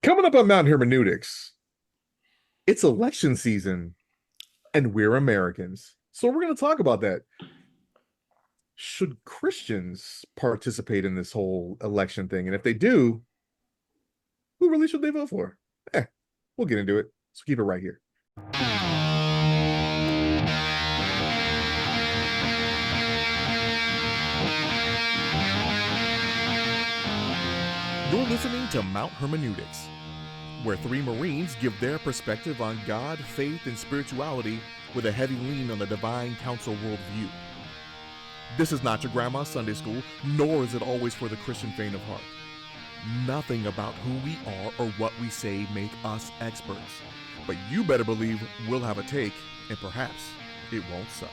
Coming up on Mount Hermeneutics, it's election season and we're Americans. So we're going to talk about that. Should Christians participate in this whole election thing? And if they do, who really should they vote for? We'll get into it. So keep it right here. You're listening to Mount Hermeneutics, where three Marines give their perspective on God, faith, and spirituality with a heavy lean on the divine council worldview. This is not your grandma's Sunday school, nor is it always for the Christian faint of heart. Nothing about who we are or what we say make us experts. But you better believe we'll have a take, and perhaps it won't suck.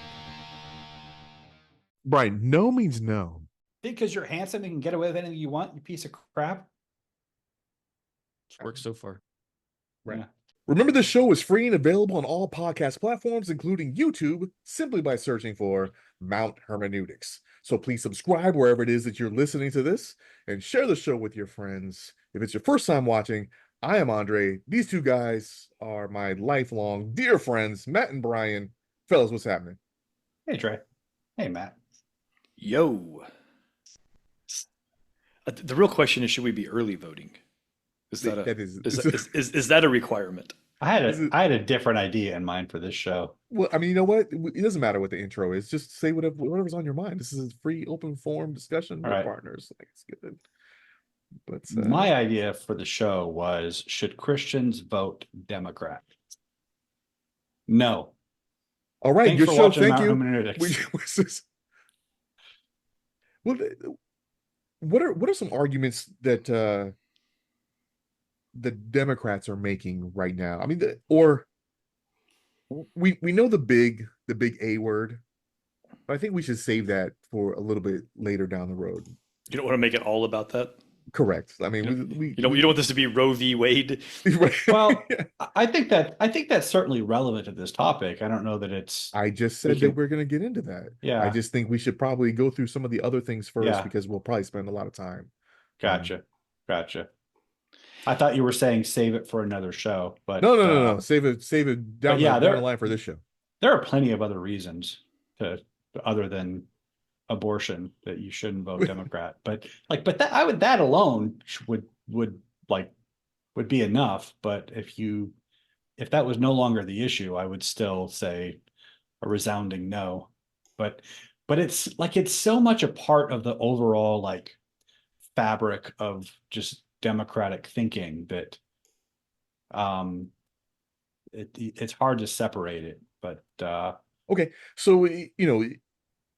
Brian, no means no. Because you're handsome and can get away with anything you want, you piece of crap. It's worked so far. Right. Yeah. Remember, this show is free and available on all podcast platforms, including YouTube, simply by searching for Mount Hermeneutics. So please subscribe wherever it is that you're listening to this and share the show with your friends. If it's your first time watching, I am Andre. These two guys are my lifelong dear friends, Matt and Brian. Fellas, what's happening? Hey, Trey. Hey, Matt. Yo. The real question is, should we be early voting? Is that a requirement? I had a different idea in mind for this show. Well, I mean, you know what? It doesn't matter what the intro is. Just say whatever's on your mind. This is a free, open forum discussion with partners. Like, it's good. But my idea for the show was: should Christians vote Democrat? No. All right, Thanks your show. Thank you. Well, what are some arguments that the Democrats are making right now? I mean, we know the big A word, but I think we should save that for a little bit later down the road. You don't want to make it all about that? Correct. I mean, you don't want this to be Roe v. Wade. Well, I think that's certainly relevant to this topic. I don't know that it's. I just said that we're going to get into that. Yeah. I just think we should probably go through some of the other things first because we'll probably spend a lot of time. Gotcha. I thought you were saying save it for another show, but no. Save it down the line for this show. There are plenty of other reasons other than abortion that you shouldn't vote Democrat, but that alone would be enough. But if that was no longer the issue, I would still say a resounding no. But it's so much a part of the overall fabric of just democratic thinking that it's hard to separate it. But okay, so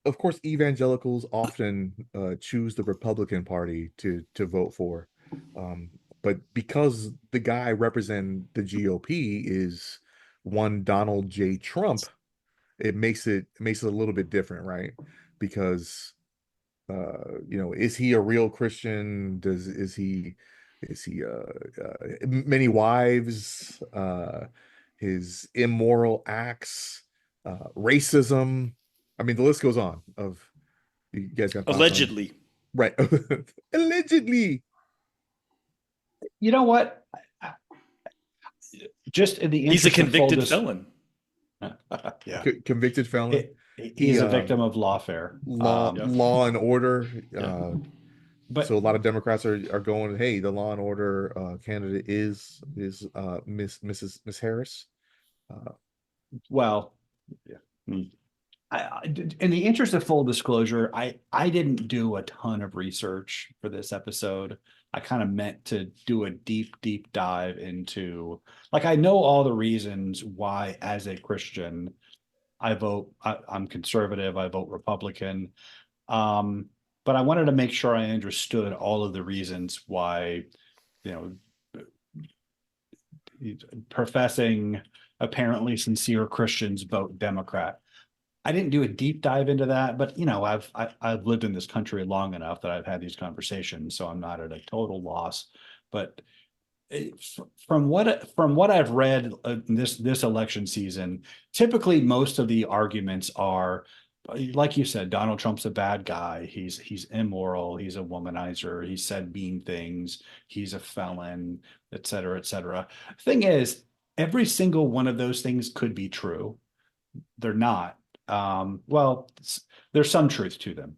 of course, evangelicals often choose the Republican Party to vote for, but because the guy representing the GOP is one Donald J. Trump, it makes it a little bit different, right? Because is he a real Christian? Is he many wives? His immoral acts, racism. I mean, the list goes on. You guys got allegedly, right? Allegedly. You know what? Just in the he's a convicted felon. Yeah, convicted felon. He's a victim of lawfare. Law and order. But so a lot of Democrats are going, hey, the law and order candidate is Miss Harris. Well, yeah. In the interest of full disclosure, I didn't do a ton of research for this episode. I kind of meant to do a deep dive into, I know all the reasons why, as a Christian, I'm conservative, I vote Republican. But I wanted to make sure I understood all of the reasons why, professing apparently sincere Christians vote Democrat. I didn't do a deep dive into that, but I've lived in this country long enough that I've had these conversations, so I'm not at a total loss. But from what I've read this election season, typically most of the arguments are like you said, Donald Trump's a bad guy. He's immoral. He's a womanizer. He said mean things. He's a felon, et cetera, et cetera. Thing is, every single one of those things could be true. They're not. Well, there's some truth to them,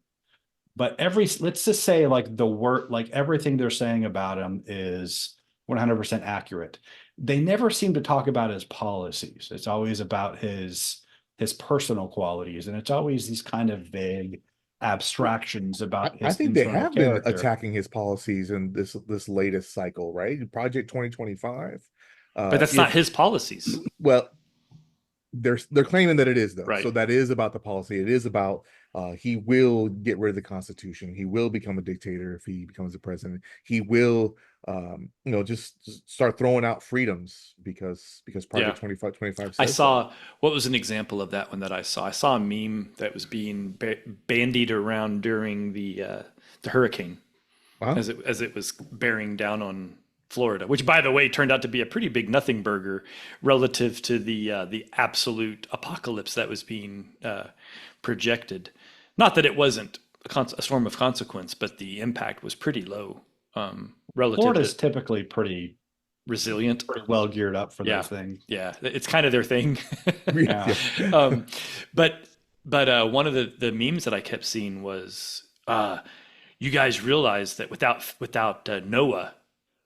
but let's just say like the word, like everything they're saying about him is 100% accurate. They never seem to talk about his policies. It's always about his personal qualities, and it's always these kind of vague abstractions about I his think they internal have been character. attacking his policies in this latest cycle, right? Project 2025. But that's not If his policies. well, they're claiming that it is though. So Right. that is about the policy. It is about he will get rid of the Constitution. He will become a dictator if he becomes the president. He will just start throwing out freedoms because Yeah. Project 25 I says so. saw what was an example of that one that I saw. I saw a meme that was being bandied around during the hurricane Wow. as it was bearing down on Florida, which by the way turned out to be a pretty big nothing burger relative to the absolute apocalypse that was being projected. Not that it wasn't a storm of consequence, but the impact was pretty low relative Florida's to typically pretty resilient. well geared up for Yeah, those things. yeah, it's kind of their thing. Yeah. Yeah. um, but one of the memes that I kept seeing was, you guys realize that without NOAA,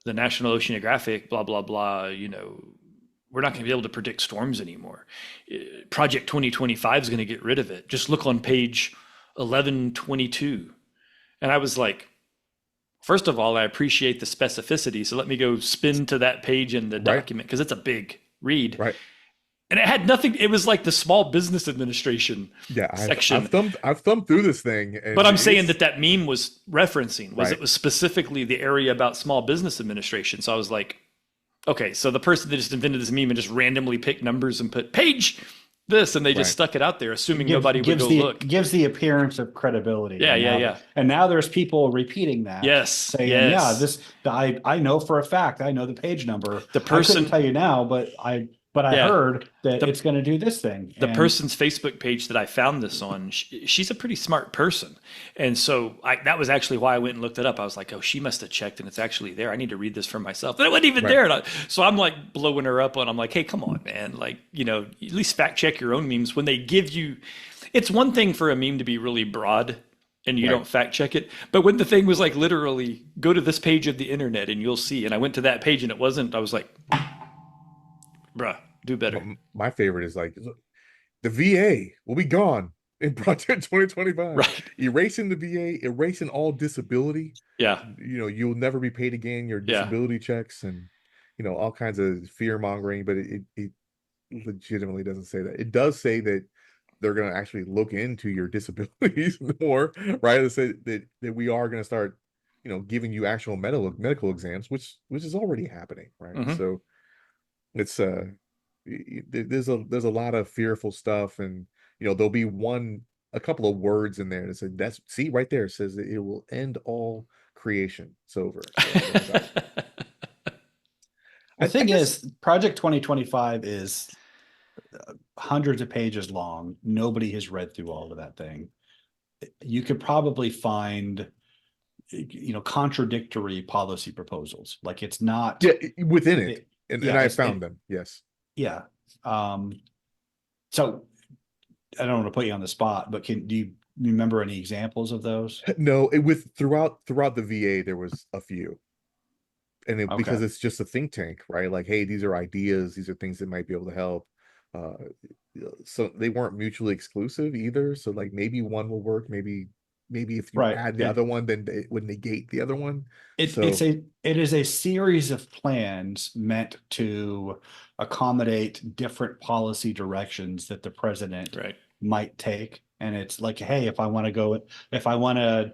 the National Oceanographic, blah blah blah, we're not going to be able to predict storms anymore. Project 2025 is going to get rid of it. Just look on page 1122. And I was like, first of all, I appreciate the specificity. So let me go spin to that page in the Right. document because it's a big read. Right. And it had nothing. It was like the Small Business Administration Yeah, section. I've thumbed through this thing, and But I'm saying that meme was referencing was Right. it was specifically the area about Small Business Administration. So I was like, okay, so the person that just invented this meme and just randomly picked numbers and put page this, and they just Right. stuck it out there, assuming nobody would go look. Gives the appearance of credibility. Yeah, and yeah, now, yeah. And now there's people repeating that. Yes, saying, yes. yeah, I know for a fact, I know the page number. The I couldn't person, tell you now, but I Yeah. heard that The- it's going to do this thing. the And person's Facebook page that I found this on, she's a pretty smart person. And so that was actually why I went and looked it up. I was like, oh, she must have checked and it's actually there. I need to read this for myself. But it wasn't even Right. there. So I'm like blowing her up on, I'm like, hey, come on, man. Like, at least fact check your own memes when they give you, it's one thing for a meme to be really broad and you Right. don't fact check it. But when the thing was like literally go to this page of the internet and you'll see, and I went to that page and it wasn't, I was like, bruh, do better. My favorite is like the VA will be gone in Project 2025. Right. Erasing the VA, erasing all disability. Yeah. You'll never be paid again, your Yeah. disability checks and all kinds of fear mongering, but it legitimately doesn't say that. It does say that they're going to actually look into your disabilities more, right? It said that we are going to start, giving you actual medical exams, which is already happening, right? Mhm. So it's there's a lot of fearful stuff, and there'll be a couple of words in there that said that's see right there, it says that it will end all creation. It's over. So, the thing guess, is, Project 2025 is hundreds of pages long. Nobody has read through all of that thing. You could probably find contradictory policy proposals. Like it's not within it. And I found them. Yes. Yeah. So I don't want to put you on the spot, but do you remember any examples of those? No, throughout the VA, there was a few. And because it's just a think tank, right? Like, hey, these are ideas, these are things that might be able to help. So they weren't mutually exclusive either. So like maybe one will work, maybe if you add the other one, then it would negate the other one. It is a series of plans meant to accommodate different policy directions that the president might take. And it's like, hey, if I want to,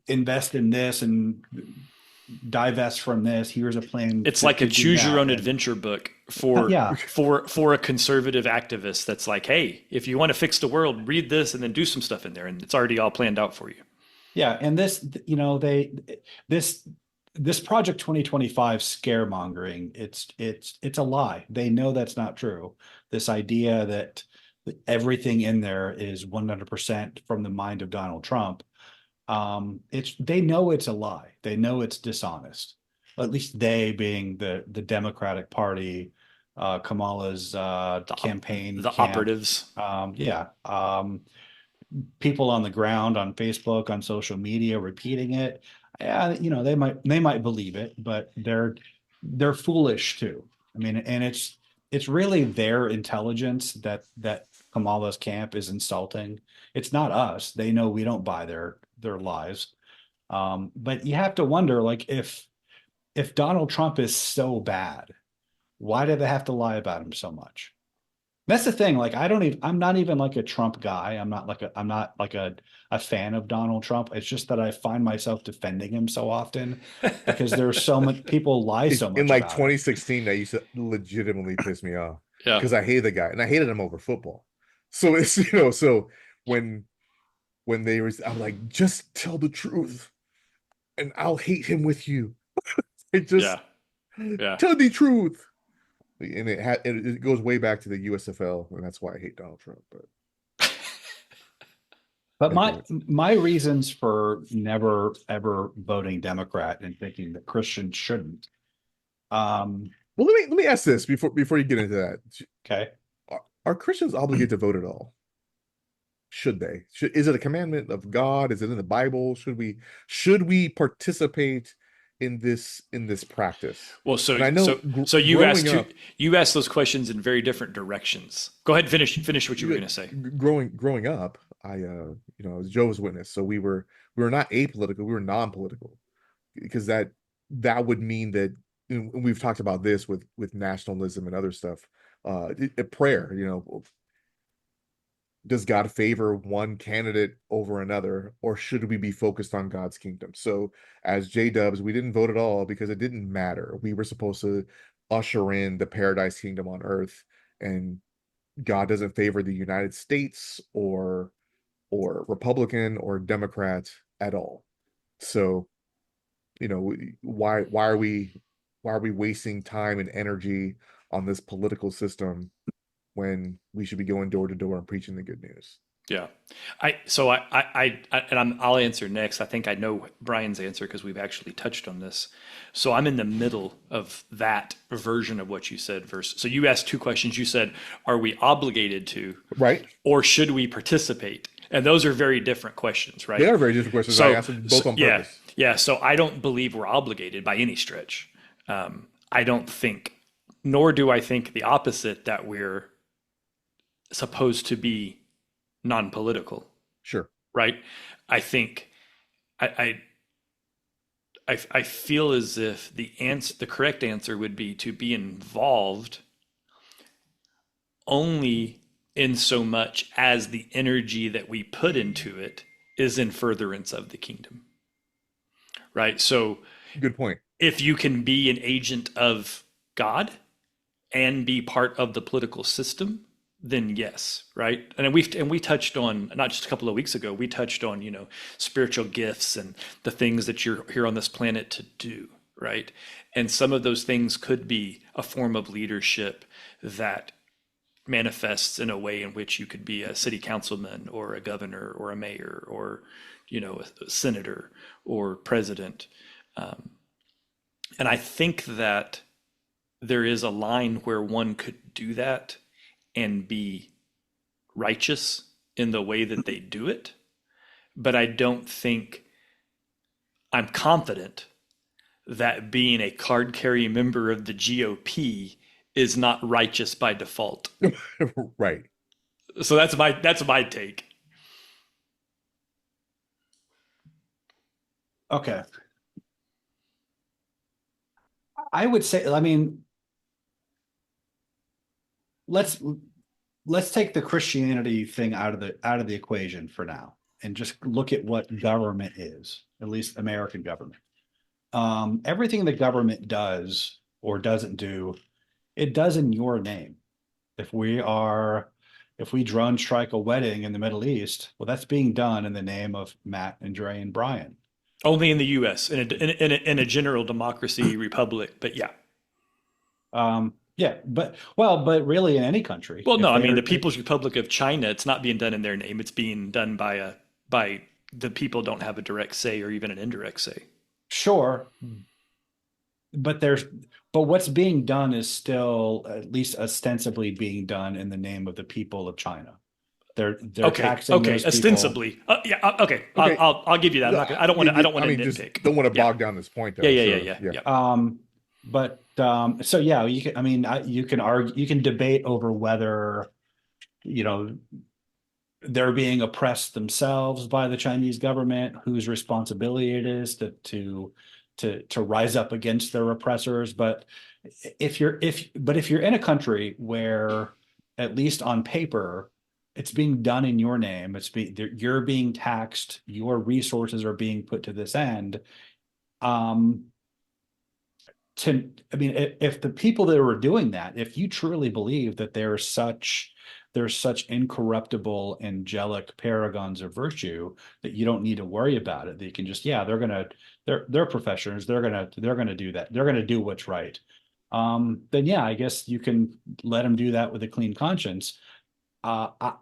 invest in this and divest from this, here's a plan. It's like a choose your own adventure book for a conservative activist that's like, hey, if you want to fix the world, read this and then do some stuff in there, and it's already all planned out for you. Yeah, and this Project 2025 scaremongering, it's a lie. They know that's not true. This idea that everything in there is 100% from the mind of Donald Trump. It's they know it's a lie. They know it's dishonest. At least they being the Democratic Party, Kamala's campaign the camp. operatives. Yeah. People on the ground, on Facebook, on social media, repeating it. Yeah, they might believe it, but they're foolish too. I mean, and it's really their intelligence that Kamala's camp is insulting. It's not us. They know we don't buy their lies. But you have to wonder, like, if Donald Trump is so bad, why do they have to lie about him so much? That's the thing. Like, I'm not even like a Trump guy. I'm not like a fan of Donald Trump. It's just that I find myself defending him so often because there's so much people lie so In much like about him. 2016, that used to legitimately piss me off Yeah. because I hated the guy and I hated him over football. So it's so when they was, I'm like, just tell the truth and I'll hate him with you. It just Yeah. Yeah. tell the truth. And it goes way back to the USFL, and that's why I hate Donald Trump. But But I my do. my reasons for never ever voting Democrat and thinking that Christians shouldn't. Um, Well, let me ask this before you get into that. okay. Are Christians obligated to vote at all? Should they? Is it a commandment of God? Is it in the Bible? Should we participate in this practice? Well, And I know so growing up, you asked those questions in very different directions. Go ahead and finish what you were going to say. growing up, I was Jehovah's Witness, so we were not apolitical, we were non-political because that would mean that, and we've talked about this with nationalism and other stuff. Prayer, does God favor one candidate over another, or should we be focused on God's kingdom? So, as J Dubs, we didn't vote at all because it didn't matter. We were supposed to usher in the paradise kingdom on earth, and God doesn't favor the United States or Republican or Democrat at all. So, why are we wasting time and energy on this political system when we should be going door to door and preaching the good news? Yeah. I'll answer next. I think I know Brian's answer because we've actually touched on this. So I'm in the middle of that version of what you said versus, so you asked two questions. You said, are we obligated to, Right? or should we participate? And those are very different questions, They right? are very different questions. I So, asked them both on yeah, purpose. yeah. So I don't believe we're obligated by any stretch. I don't think, nor do I think the opposite, that we're supposed to be non-political, Sure. right? I think I I feel as if the correct answer would be to be involved only in so much as the energy that we put into it is in furtherance of the kingdom, right? So Good point. if you can be an agent of God and be part of the political system, then yes, right? And we touched on, not just a couple of weeks ago, we touched on, spiritual gifts and the things that you're here on this planet to do, right? And some of those things could be a form of leadership that manifests in a way in which you could be a city councilman or a governor or a mayor or, a senator or president. And I think that there is a line where one could do that and be righteous in the way that they do it. But I don't think, I'm confident that being a card carrying member of the GOP is not righteous by default. Right. So that's my take. Okay. I would say, I mean, let's let's take the Christianity thing out of the equation for now and just look at what government is, at least American government. Everything the government does or doesn't do, it does in your name. If we are, if we drone strike a wedding in the Middle East, well, that's being done in the name of Matt and Dre and Brian. Only in the U.S. in a general democracy republic, but yeah. Yeah, but really in any country, Well, no, if I they mean are, the People's Republic of China, it's not being done in their name. It's being done by the people don't have a direct say or even an indirect say. sure, but but what's being done is still at least ostensibly being done in the name of the people of China. They're Okay, taxing okay, those people. ostensibly. Yeah, okay. Okay, I'll give you that. I'm not gonna, I don't want to I don't want to just nitpick. don't want to Yeah. bog down this point Yeah, though. yeah, yeah, So yeah, yeah. yeah. But so yeah, you can. I mean, you can argue, you can debate over whether you know they're being oppressed themselves by the Chinese government, whose responsibility it is to rise up against their oppressors. But if you're in a country where, at least on paper, it's being done in your name, you're being taxed, your resources are being put to this end. Um, I mean, if the people that were doing that, if you truly believe that there's such incorruptible angelic paragons of virtue that you don't need to worry about it, that you can just, yeah, they're professionals, they're gonna do that, they're gonna do what's right. Then yeah, I guess you can let them do that with a clean conscience. Uh, I,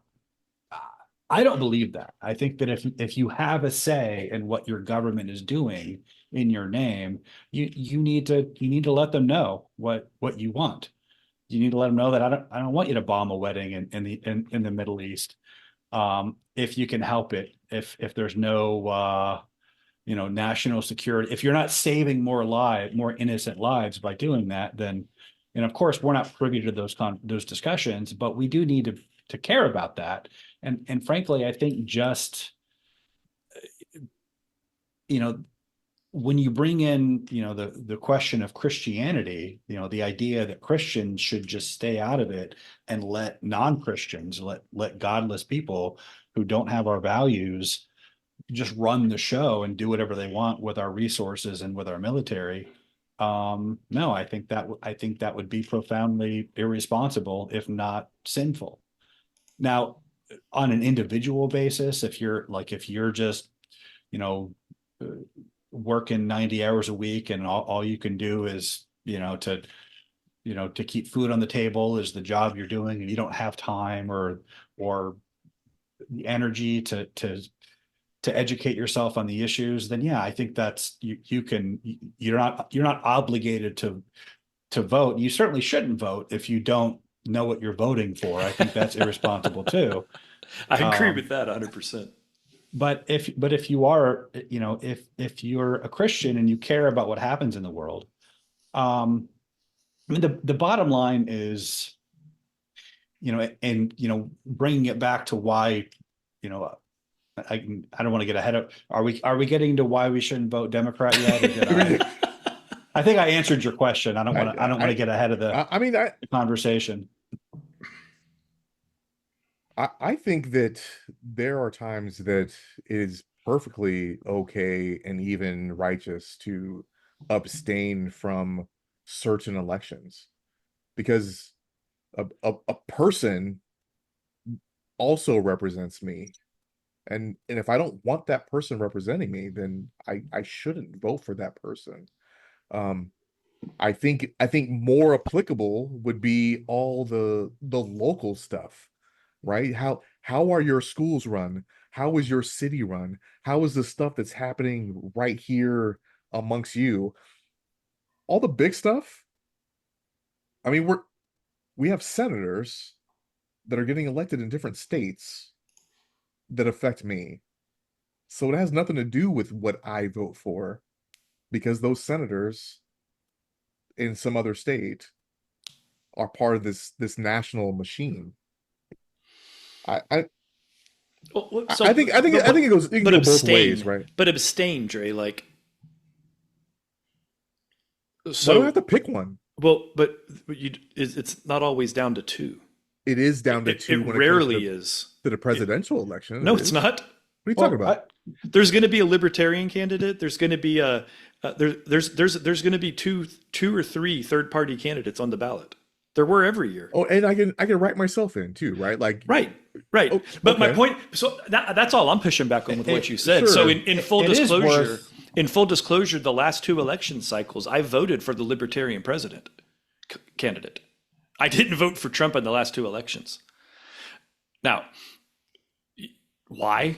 I don't believe that. I think that if you have a say in what your government is doing in your name, you need to let them know what you want. You need to let them know that I don't want you to bomb a wedding in the Middle East, if you can help it. If there's no national security, if you're not saving more innocent lives by doing that, then, and of course we're not privy to those discussions, but we do need to care about that. And frankly, I think just you know when you bring in the question of Christianity, the idea that Christians should just stay out of it and let non-Christians, let godless people who don't have our values just run the show and do whatever they want with our resources and with our military. No, I think that would be profoundly irresponsible, if not sinful. Now, on an individual basis, if you're just, you know, working 90 hours a week and all you can do is, to keep food on the table is the job you're doing, and you don't have time or the energy to educate yourself on the issues, then yeah, I think that's you're not obligated to vote. You certainly shouldn't vote if you don't know what you're voting for. I think that's irresponsible too. I agree Um, with that 100%. but if you are, if you're a Christian and you care about what happens in the world, I mean, the bottom line is, and bringing it back to why, you know, I don't want to get ahead of. Are we getting to why we shouldn't vote Democrat yet, or did I? I think I answered your question. I don't want to get ahead of the I mean, conversation. I think that there are times that it is perfectly okay and even righteous to abstain from certain elections because a person also represents me. And if I don't want that person representing me, then I shouldn't vote for that person. Um, I think more applicable would be all the local stuff, right? How are your schools run? How is your city run? How is the stuff that's happening right here amongst you? All the big stuff. I mean, we have senators that are getting elected in different states that affect me. So it has nothing to do with what I vote for because those senators in some other state are part of this national machine. I I, So, I think it can but go both ways, right? abstain, Dre. Like, Why do I have so, to pick one? well, but it's not always down to two. It is down to two It when it comes rarely is. to the presidential election. No, It it's is. not. What are you talking Well, about? There's going to be a libertarian candidate. There's going to be there's going to be two or three third party candidates on the ballot. There were every year. Oh, and I can write myself in too, right? Like, Right, right. oh, But my okay, point, so that's all I'm pushing back on with what you said. So sure. in full it is disclosure, worth. the last two election cycles, I voted for the libertarian president candidate. I didn't vote for Trump in the last two elections. Now, why?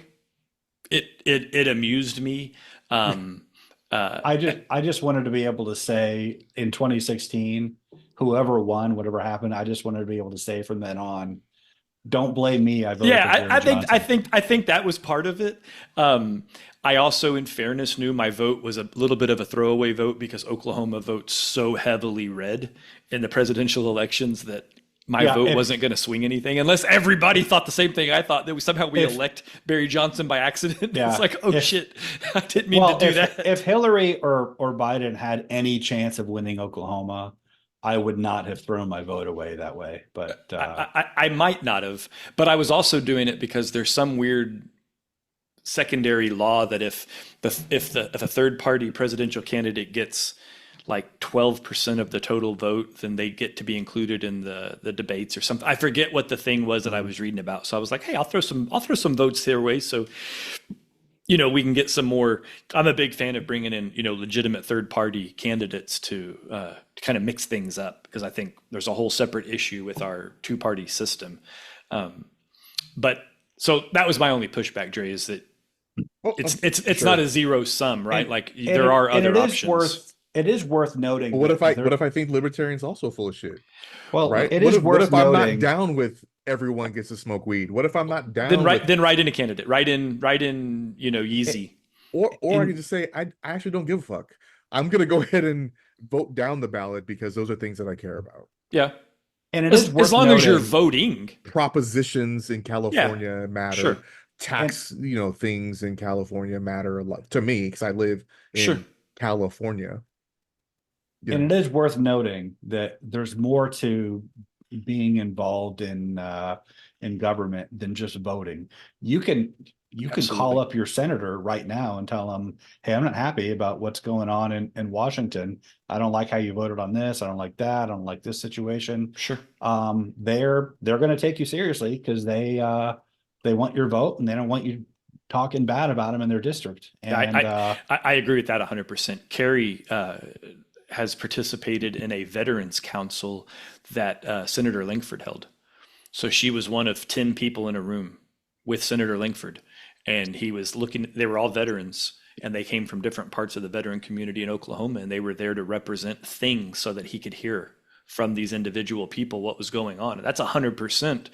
It amused me. Um, uh, I just wanted to be able to say in 2016, whoever won, whatever happened, I just wanted to be able to say from then on, don't blame me. I voted for Yeah, Jerry Johnson. I think that was part of it. I also, in fairness, knew my vote was a little bit of a throwaway vote because Oklahoma votes so heavily red in the presidential elections that my Yeah, vote wasn't going to swing anything unless everybody thought the same thing I thought, that we somehow we if elect Barry Johnson by accident. It's yeah, like, oh if shit, I didn't mean to do if that. Hillary or Biden had any chance of winning Oklahoma, I would not have thrown my vote away that way. But I might not have, but I was also doing it because there's some weird secondary law that if a third party presidential candidate gets like 12% of the total vote, then they get to be included in the debates or something. I forget what the thing was that I was reading about. So I was like, hey, I'll throw some votes their way. So, we can get some more. I'm a big fan of bringing in, legitimate third party candidates to kind of mix things up, because I think there's a whole separate issue with our two party system. Um, but so that was my only pushback, Dre, is that Oh, it's not sure. a zero sum, right? and Like and there are it other is options. worth noting But that what there if I think libertarians also full of shit, well right? it is What worth if I'm not noting down with everyone gets to smoke weed? What if I'm not Then down write with, then write in a candidate. Write in, it, Yeezy. or I can in just say I actually don't give a fuck. I'm gonna go ahead and vote down the ballot because those are things that I care about. Yeah. and it is As worth long as you're noting voting. Propositions in Yeah. California Sure. matter. and Tax, things in California matter a lot to me because I live Sure. in California. You and know, it is worth noting that there's more to being involved in government than just voting. You can you can call Absolutely. up your senator right now and tell them, "Hey, I'm not happy about what's going on in Washington. I don't like how you voted on this. I don't like that. I don't like this situation." Sure. They're going to take you seriously because they want your vote and they don't want you talking bad about them in their district. Yeah, And I agree with that 100%. Carrie has participated in a veterans council that Senator Langford held. So she was one of 10 people in a room with Senator Langford. And he was looking, they were all veterans, and they came from different parts of the veteran community in Oklahoma, and they were there to represent things so that he could hear from these individual people what was going on. And that's 100%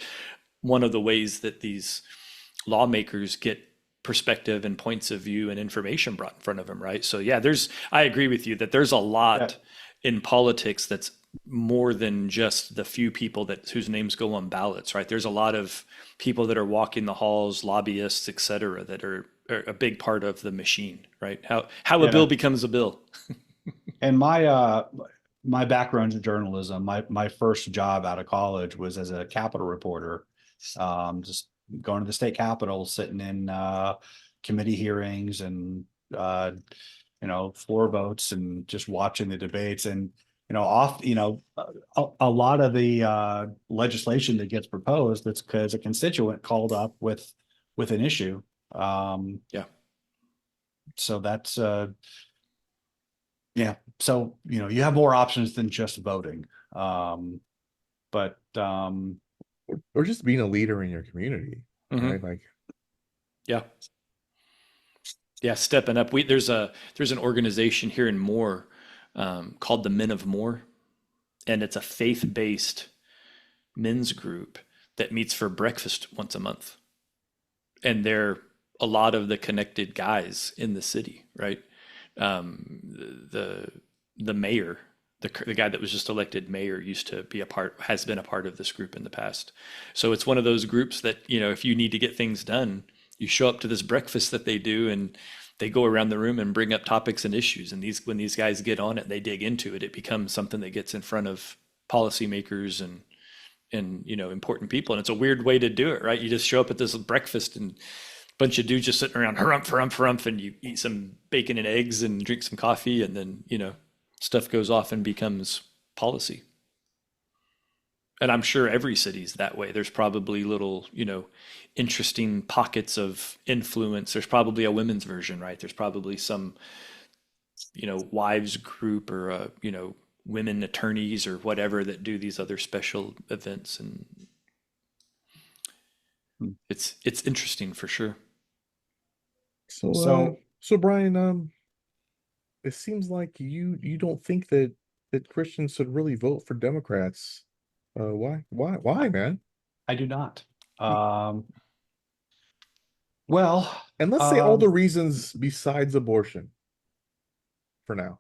one of the ways that these lawmakers get perspective and points of view and information brought in front of them, right? So yeah, I agree with you that there's a yeah, lot in politics that's more than just the few people that whose names go on ballots, right? There's a lot of people that are walking the halls, lobbyists, et cetera, that are a big part of the machine, right? How a bill yeah. becomes a bill. And my background in journalism, my first job out of college was as a Capitol reporter. Just going to the state capitol, sitting in committee hearings and floor votes and just watching the debates. And a lot of the legislation that gets proposed, that's because a constituent called up with an issue. Um, Yeah. so that's yeah. So, you have more options than just voting. But or just being a leader in your community, Hmm. right? Like, Yeah. Yeah. Stepping up. There's an organization here in Moore called the Men of Moore, and it's a faith-based men's group that meets for breakfast once a month. And they're a lot of the connected guys in the city, right? The mayor, the guy that was just elected mayor, has been a part of this group in the past. So it's one of those groups that, if you need to get things done, you show up to this breakfast that they do, and they go around the room and bring up topics and issues. And when these guys get on it, they dig into it. It becomes something that gets in front of policymakers and important people. And it's a weird way to do it, right? You just show up at this breakfast and bunch of dudes just sitting around harumph, harumph, harumph, and you eat some bacon and eggs and drink some coffee, and then stuff goes off and becomes policy. And I'm sure every city's that way. There's probably little interesting pockets of influence. There's probably a women's version, right? There's probably some wives group or a women attorneys or whatever that do these other special events, and it's interesting for sure. So, So so Brian, it seems like you don't think that Christians should really vote for Democrats. Why, man? I do not. Um, well, And let's say all the um, reasons besides abortion for now.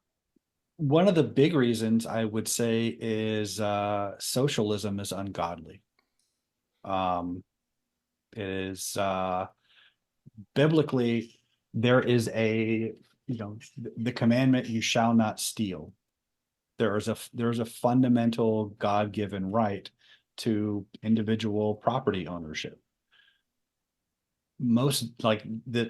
one of the big reasons I would say is socialism is ungodly. Um, it is biblically there is a the commandment you shall not steal. There's a fundamental God-given right to individual property ownership. Most like the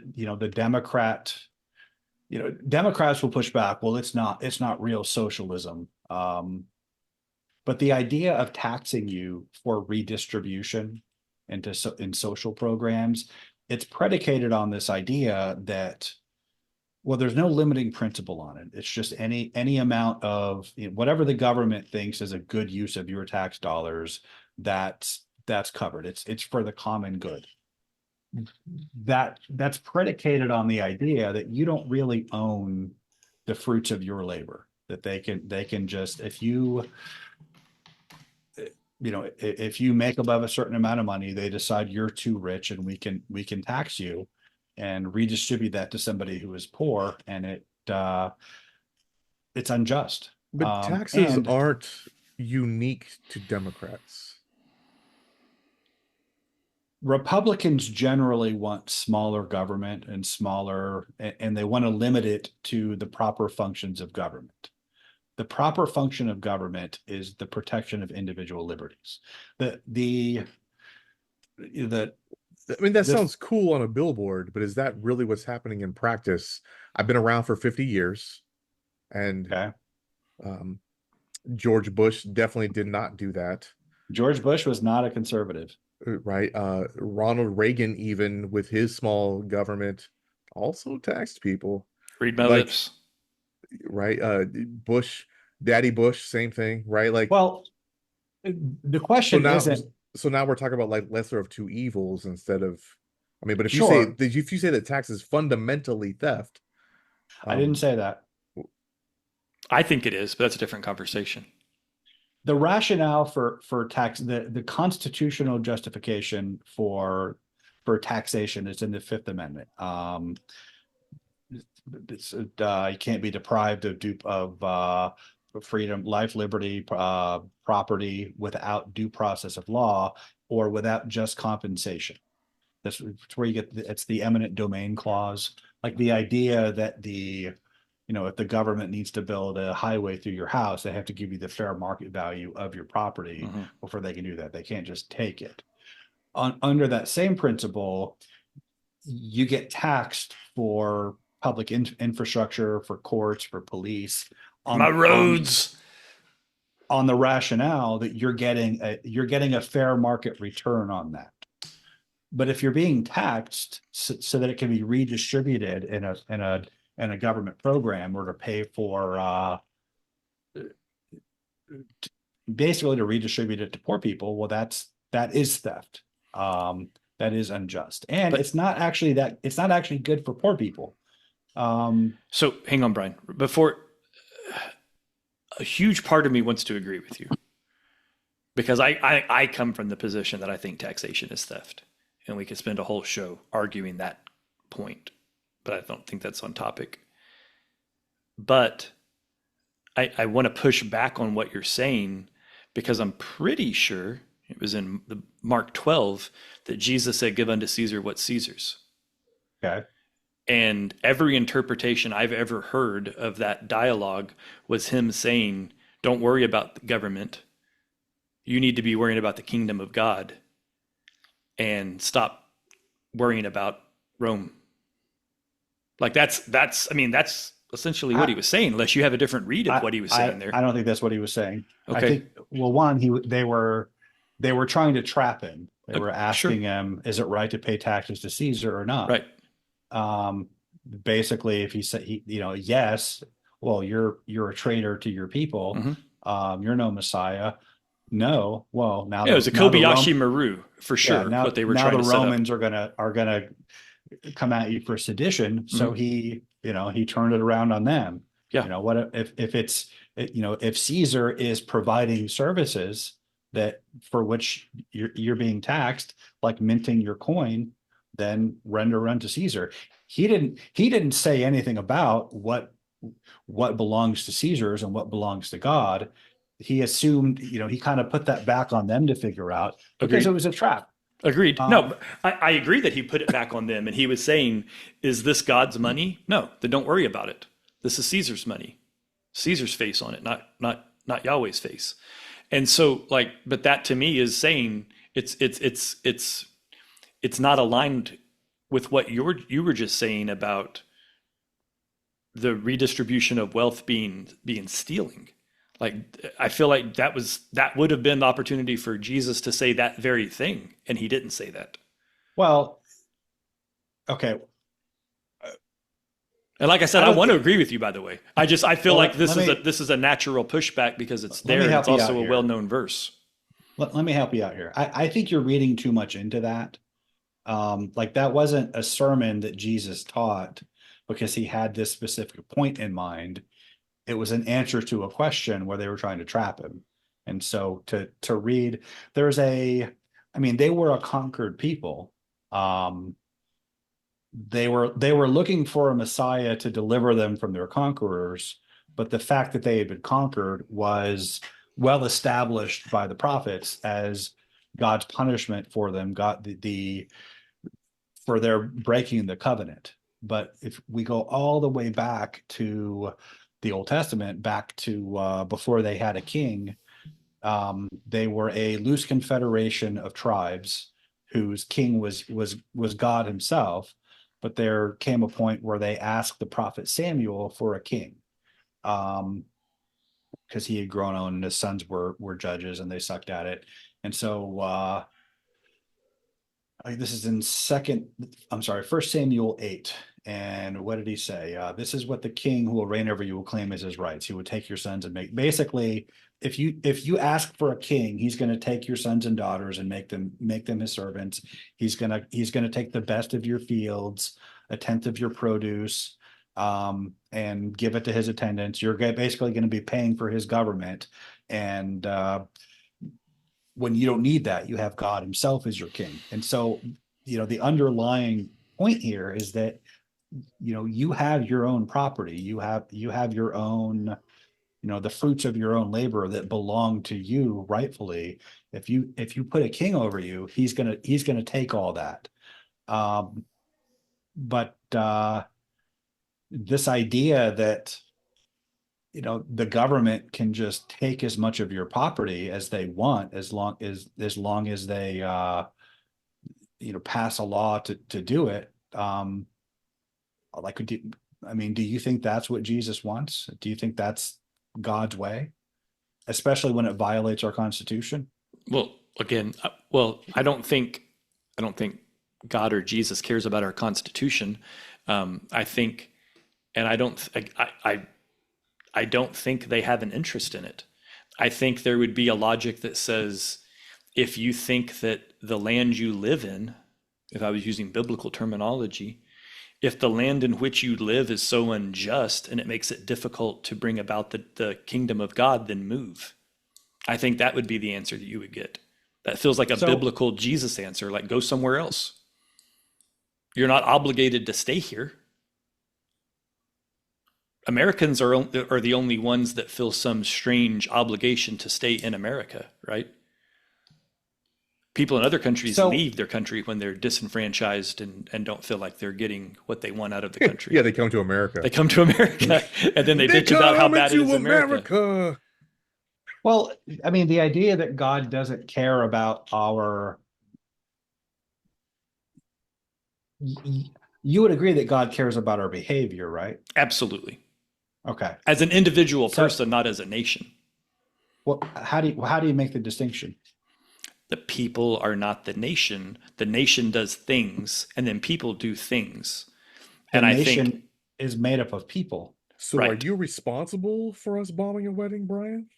Democrats will push back. Well, it's not real socialism. But the idea of taxing you for redistribution in social programs, it's predicated on this idea that, well, there's no limiting principle on it. It's just any amount of whatever the government thinks is a good use of your tax dollars, that's covered. It's for the common good. That's predicated on the idea that you don't really own the fruits of your labor. That they can just, if you make above a certain amount of money, they decide you're too rich and we can tax you and redistribute that to somebody who is poor, and it's unjust. But taxes And aren't unique to Democrats. Republicans generally want smaller government and they want to limit it to the proper functions of government. The proper function of government is the protection of individual liberties. The I mean, that the sounds cool on a billboard, but is that really what's happening in practice? I've been around for 50 years, and Okay. um, George Bush definitely did not do that. George Bush was not a conservative. Right? Ronald Reagan, even with his small government, also taxed people. Read my Like, lips. right? Bush, Daddy Bush, same thing, right? Like, Well, the so question now, isn't so now we're talking about like lesser of two evils instead of, I mean, but sure. if you say that tax is fundamentally theft, I didn't um, say that. I think it is, but that's a different conversation. The rationale for tax, the constitutional justification for taxation is in the Fifth Amendment. You can't be deprived of freedom, life, liberty, property without due process of law or without just compensation. That's where you get it's the eminent domain clause, like the idea that if the government needs to build a highway through your house, they have to give you the fair market value of your property Mm-hmm. before they can do that. They can't just take it. Under that same principle, you get taxed for public infrastructure, for courts, for police, My on on roads. on the rationale that you're getting a fair market return on that. But if you're being taxed so that it can be redistributed in a government program or to pay for basically to redistribute it to poor people, well, that is theft. That is unjust, and But it's not actually good for poor people. Um, so hang on, Brian. Before, a huge part of me wants to agree with you because I come from the position that I think taxation is theft. And we could spend a whole show arguing that point, but I don't think that's on topic. But I want to push back on what you're saying because I'm pretty sure it was in the Mark 12 that Jesus said, "Give unto Caesar what's Caesar's." okay. And every interpretation I've ever heard of that dialogue was him saying, "Don't worry about the government. You need to be worrying about the kingdom of God and stop worrying about Rome." Like that's I mean that's essentially what I, he was saying, unless you have a different read of I, what he was I, saying there. I don't think that's what he was saying. I Okay. think, well, one, they were trying to trap him. They were Sure. asking him, is it right to pay taxes to Caesar or not? Right. Basically, if he said, yes, well, you're a traitor to your people. Hmm. You're no Messiah. No, well, Yeah, it was a now the Kobayashi Maru for yeah, sure, what they were now trying the to set up. Romans are gonna come at you for sedition. So Hmm. he turned it around on them. Yeah, What if it's, if Caesar is providing services that for which you're being taxed, like minting your coin, then render unto Caesar. He didn't say anything about what belongs to Caesar's and what belongs to God. He assumed, he kind of put that back on them to figure out because it agreed. was a trap. Agreed. No, Um, but I agree that he put it back on them, and he was saying, "Is this God's money? No, then don't worry about it. This is Caesar's money, Caesar's face on it, not Yahweh's face." And so, like, but that to me is saying it's not aligned with what you were just saying about the redistribution of wealth being stealing. Like, I feel like that would have been the opportunity for Jesus to say that very thing, and he didn't say that. well, okay. And like I said, I I don't want to think. agree with you. By the way, I feel Well, like let me this is a natural pushback because it's let there me and it's help you out also a well here. known verse. Let me help you out here. I think you're reading too much into that. Like that wasn't a sermon that Jesus taught because he had this specific point in mind. It was an answer to a question where they were trying to trap him. And so to read, there's a, I mean, they were a conquered people. Um, they were looking for a Messiah to deliver them from their conquerors, but the fact that they had been conquered was well established by the prophets as God's punishment for them, God the for their breaking the covenant. But if we go all the way back to the Old Testament, back to before they had a king, they were a loose confederation of tribes whose king was God himself. But there came a point where they asked the prophet Samuel for a king, because he had grown on and his sons were judges and they sucked at it. And so this is in First Samuel 8. And what did he say? This is what the king who will reign over you will claim as his rights. He would take your sons and make, basically, if you ask for a king, he's going to take your sons and daughters and make them his servants. He's going to take the best of your fields, a tenth of your produce, and give it to his attendants. You're basically going to be paying for his government. And when you don't need that, you have God himself as your king. And so, the underlying point here is that, you have your own property. You have your own, the fruits of your own labor that belong to you rightfully. If you put a king over you, he's gonna take all that. But this idea that, the government can just take as much of your property as they want, as long as they pass a law to do it. Like, I mean, do you think that's what Jesus wants? Do you think that's God's way, especially when it violates our Constitution? Well, again, well, I don't think God or Jesus cares about our Constitution. I think, and I don't think they have an interest in it. I think there would be a logic that says if you think that the land you live in, if I was using biblical terminology, if the land in which you live is so unjust and it makes it difficult to bring about the kingdom of God, then move. I think that would be the answer that you would get. That feels like a So, biblical Jesus answer, like go somewhere else. You're not obligated to stay here. Americans are the only ones that feel some strange obligation to stay in America, right? People in other countries so, leave their country when they're disenfranchised and don't feel like they're getting what they want out of the Yeah, country. they come to They America. come to America and then they They bitch about how coming bad it is to in America. America. well, I mean, the idea that God doesn't care about you would agree that God cares about our behavior, right? Absolutely. Okay. As an individual So, person, not as a nation. how do you make the distinction? The people are not the nation. The nation does things, and then people do things. The And I think nation is made up of people. So are Right. you responsible for us bombing a wedding, Brian?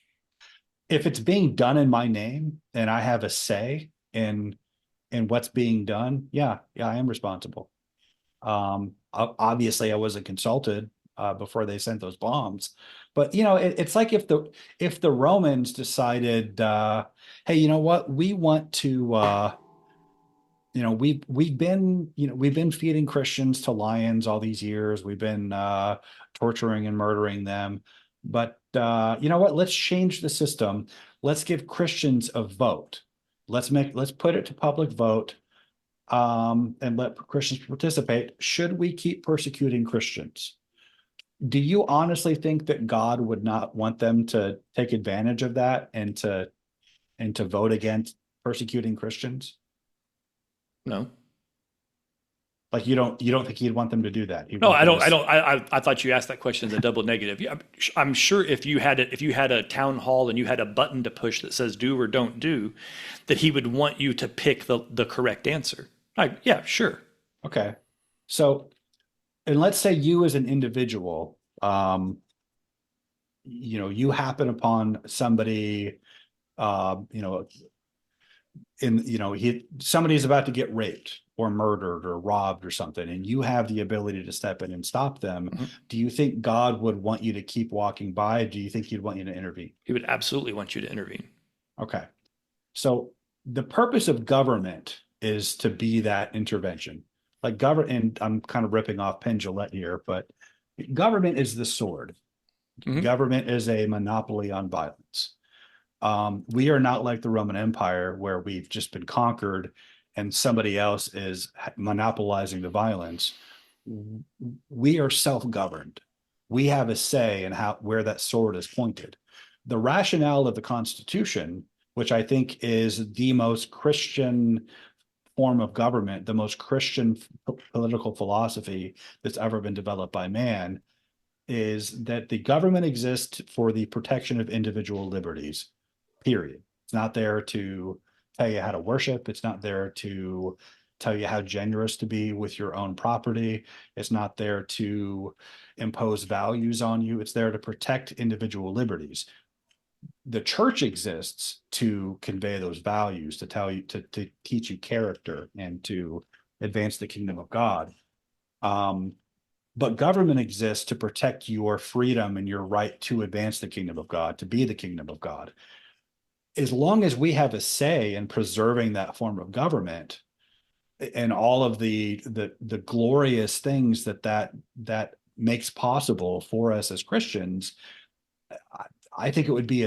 If it's being done in my name and I have a say in what's being done, yeah, I am responsible. Obviously, I wasn't consulted before they sent those bombs, but it's like if the Romans decided, hey, you know what, we want to, we've been feeding Christians to lions all these years. We've been torturing and murdering them, but you know what? Let's change the system. Let's give Christians a vote. Let's put it to public vote and let Christians participate. Should we keep persecuting Christians? Do you honestly think that God would not want them to take advantage of that and to vote against persecuting Christians? No. Like you don't think he'd want them to do that? He'd No, want I them don't. I to. don't. I thought you asked that question as a double negative. Yeah, I'm sure if you had a town hall and you had a button to push that says do or don't do, that he would want you to pick the correct answer. Yeah, sure. Okay. So, and let's say you as an individual, you happen upon somebody, you know, somebody's about to get raped or murdered or robbed or something, and you have the ability to step in and stop them. Mhm. Do you think God would want you to keep walking by? Do you think he'd want you to intervene? He would absolutely want you to intervene. Okay. So the purpose of government is to be that intervention. Like government, and I'm kind of ripping off Penn Jillette here, but government is the sword. Hmm. Government is a monopoly on violence. We are not like the Roman Empire where we've just been conquered and somebody else is monopolizing the violence. We are self-governed. We have a say in where that sword is pointed. The rationale of the Constitution, which I think is the most Christian form of government, the most Christian political philosophy that's ever been developed by man, is that the government exists for the protection of individual liberties, period. It's not there to tell you how to worship. It's not there to tell you how generous to be with your own property. It's not there to impose values on you. It's there to protect individual liberties. The church exists to convey those values, to tell you, to teach you character and to advance the kingdom of God. But government exists to protect your freedom and your right to advance the kingdom of God, to be the kingdom of God. As long as we have a say in preserving that form of government and all of the glorious things that makes possible for us as Christians, I think it would be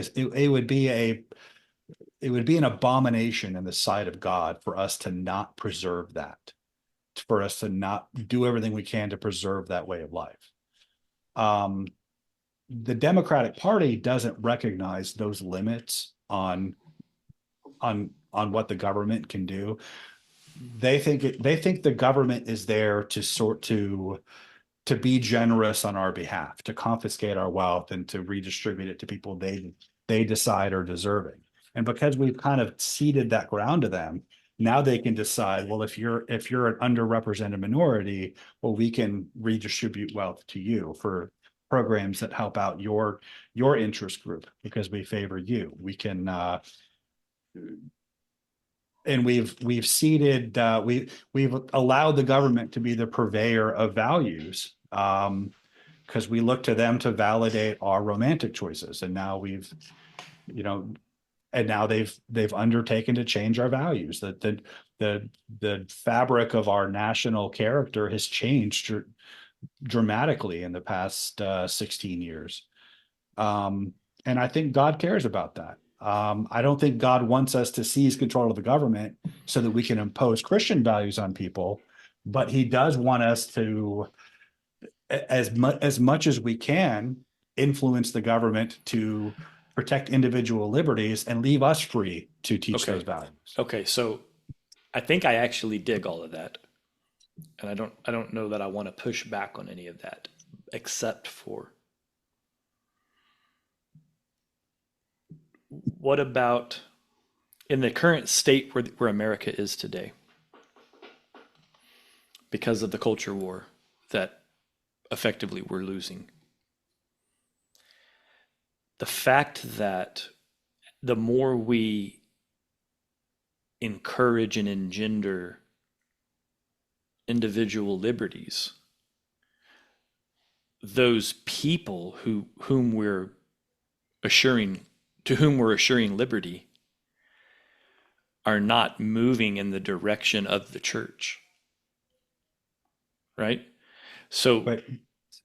an abomination in the sight of God for us to not preserve that, for us to not do everything we can to preserve that way of life. Um, the Democratic Party doesn't recognize those limits on what the government can do. They think the government is there to be generous on our behalf, to confiscate our wealth and to redistribute it to people they decide are deserving. And because we've kind of ceded that ground to them, now they can decide, well, if you're an underrepresented minority, well, we can redistribute wealth to you for programs that help out your interest group because we favor you. We can and we've ceded we've allowed the government to be the purveyor of values because we look to them to validate our romantic choices, and now you know they've undertaken to change our values. That the fabric of our national character has changed dramatically in the past 16 years. And I think God cares about that. I don't think God wants us to seize control of the government so that we can impose Christian values on people, but he does want us to, as much as we can, influence the government to protect individual liberties and leave us free to teach those Okay. values. Okay. So I think I actually dig all of that, and I don't know that I want to push back on any of that, except for what about in the current state where America is today, because of the culture war that effectively we're losing. the fact that the more we encourage and engender individual liberties, those people whom we're assuring to whom we're assuring liberty are not moving in the direction of the church, right? So But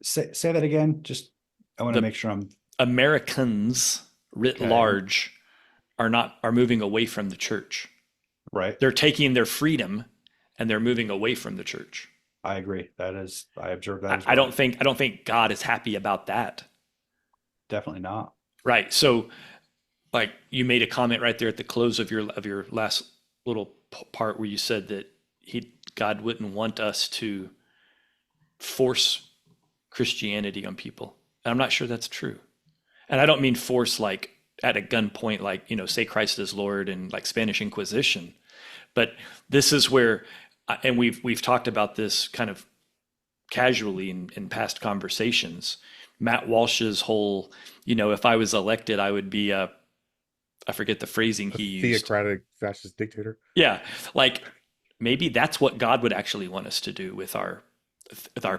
say that again. Just I want to the make sure I'm Americans writ okay. large are moving away from the church. Right. They're taking their freedom and they're moving away from the church. I agree. I observe that as I well. don't think God is happy about that. Definitely not. Right. So like you made a comment right there at the close of your last little part where you said that God wouldn't want us to force Christianity on people. And I'm not sure that's true. And I don't mean force like at a gunpoint, like, say Christ is Lord and like Spanish Inquisition. But this is where, and we've talked about this kind of casually in past conversations. Matt Walsh's whole, if I was elected, I would be I forget the phrasing A he used. theocratic fascist dictator. Yeah, like maybe that's what God would actually want us to do with our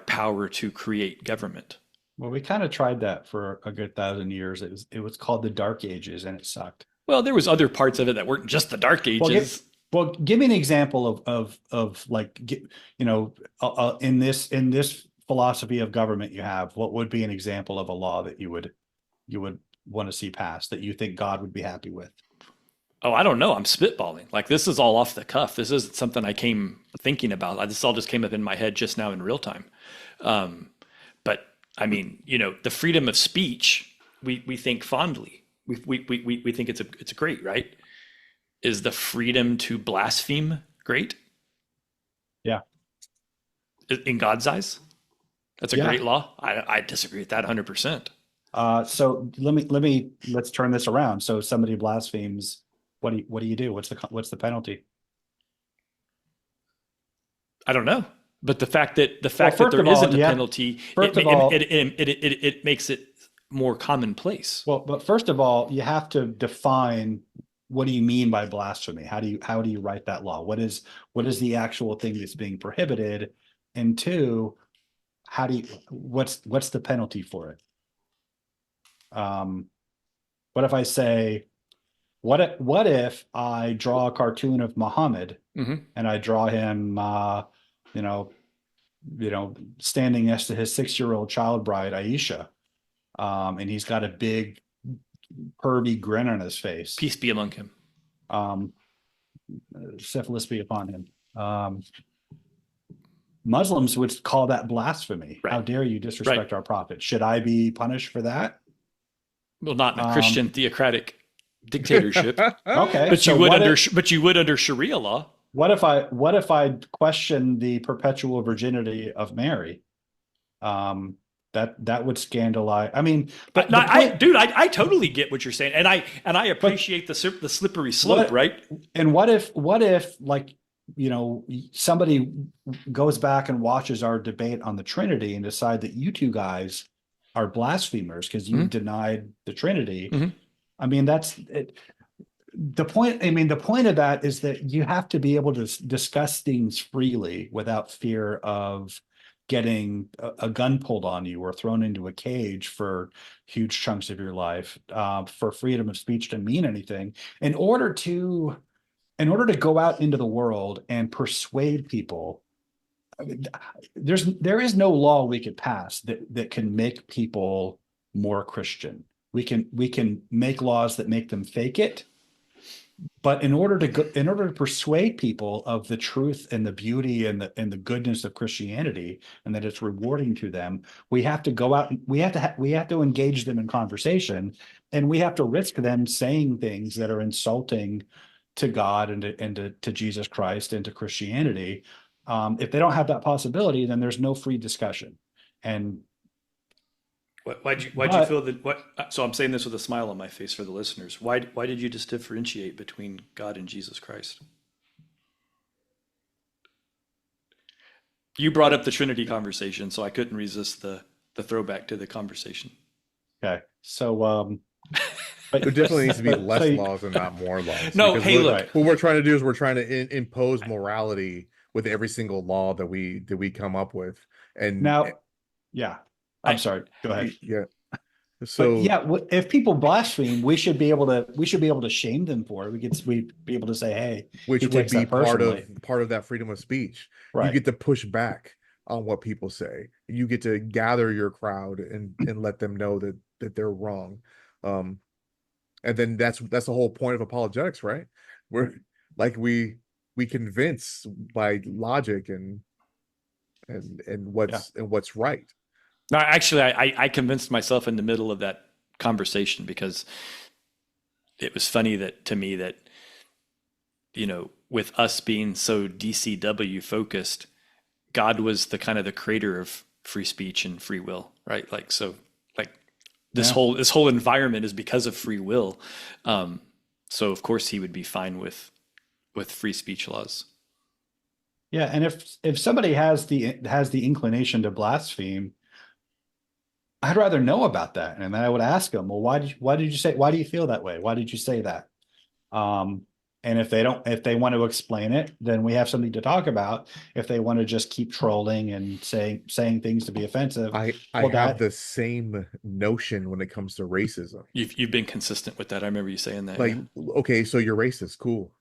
power to create government. Well, we kind of tried that for a good 1,000 years. It was called the Dark Ages, and it sucked. Well, there was other parts of it that weren't just the Dark Well, Ages. give me an example of like in this philosophy of government you have. What would be an example of a law that you would want to see passed that you think God would be happy with? Oh, I don't know. I'm spitballing. Like this is all off the cuff. This isn't something I came thinking about. This all just came up in my head just now in real time. Um, but I mean, the freedom of speech, we think fondly. We think it's great, right? Is the freedom to blaspheme great Yeah, in God's eyes? That's a yeah. great law. I disagree with that 100%. So let's turn this around. So somebody blasphemes. What do you do? What's the penalty? I don't know. But the Well, fact that first there of all, isn't a penalty, first of all, it makes it more commonplace. well, but first of all, you have to define what do you mean by blasphemy? How do you write that law? What is the actual thing that's being prohibited? And two, what's the penalty for it? What if I say, what if I draw a cartoon of Muhammad Mm-hmm. and I draw him you know, standing next to his 6-year-old child bride, Aisha, and he's got a big pervy grin on his face. Peace be among him. Um, syphilis be upon him. Muslims would call that blasphemy. Right. How dare you disrespect our prophet? Should I be punished for that? Well, not in a Christian theocratic dictatorship, Okay, but so you would under Sharia law. what if I question the perpetual virginity of Mary? That would scandalize. I mean, but No, the point, dude, I totally get what you're saying, and I appreciate the slippery slope, right? and what if like somebody goes back and watches our debate on the Trinity and decide that you two guys are blasphemers because you Mhm. denied the Trinity. Mhm. I mean, that's it. The point, I mean, the point of that is that you have to be able to discuss things freely without fear of getting a gun pulled on you or thrown into a cage for huge chunks of your life, for freedom of speech to mean anything. In order to go out into the world and persuade people, I mean, there is no law we could pass that can make people more Christian. We can make laws that make them fake it, but in order to persuade people of the truth and the beauty and the goodness of Christianity and that it's rewarding to them, we have to go out. We have to engage them in conversation, and we have to risk them saying things that are insulting to God and to Jesus Christ and to Christianity. If they don't have that possibility, then there's no free discussion. And Why'd you but feel that what? So I'm saying this with a smile on my face for the listeners. Why did you just differentiate between God and Jesus Christ? You brought up the Trinity conversation, so I couldn't resist the throwback to the conversation. Okay, so There But definitely needs to be so less laws and not more laws, No, because hey, what look, right what we're trying to do is we're trying to impose morality with every single law that we come up with, and now, yeah. I'm I sorry. Go ahead. yeah. But So yeah, if people blaspheme, we should be able to shame them for it. We be able to say, hey, he which would takes be that personally. part of that freedom of speech. You Right. get to push back on what people say. You get to gather your crowd and let them know that they're wrong. Um, and then that's the whole point of apologetics, right? We're like we convince by logic and Yeah. what's right. no, actually, I convinced myself in the middle of that conversation because it was funny that to me that, with us being so DCW focused, God was the kind of the creator of free speech and free will, right? Like, so like Yeah. this whole environment is because of free will. Um, so of course he would be fine with free speech laws. Yeah. And if somebody has the inclination to blaspheme, I'd rather know about that. And then I would ask them, well, why do you feel that way? Why did you say that? Um, and if they want to explain it, then we have something to talk about. If they want to just keep trolling and saying things to be offensive, I well, have that the same notion when it comes to racism. You've been consistent with that. I remember you saying that. Like, Yeah. okay, so you're racist, cool.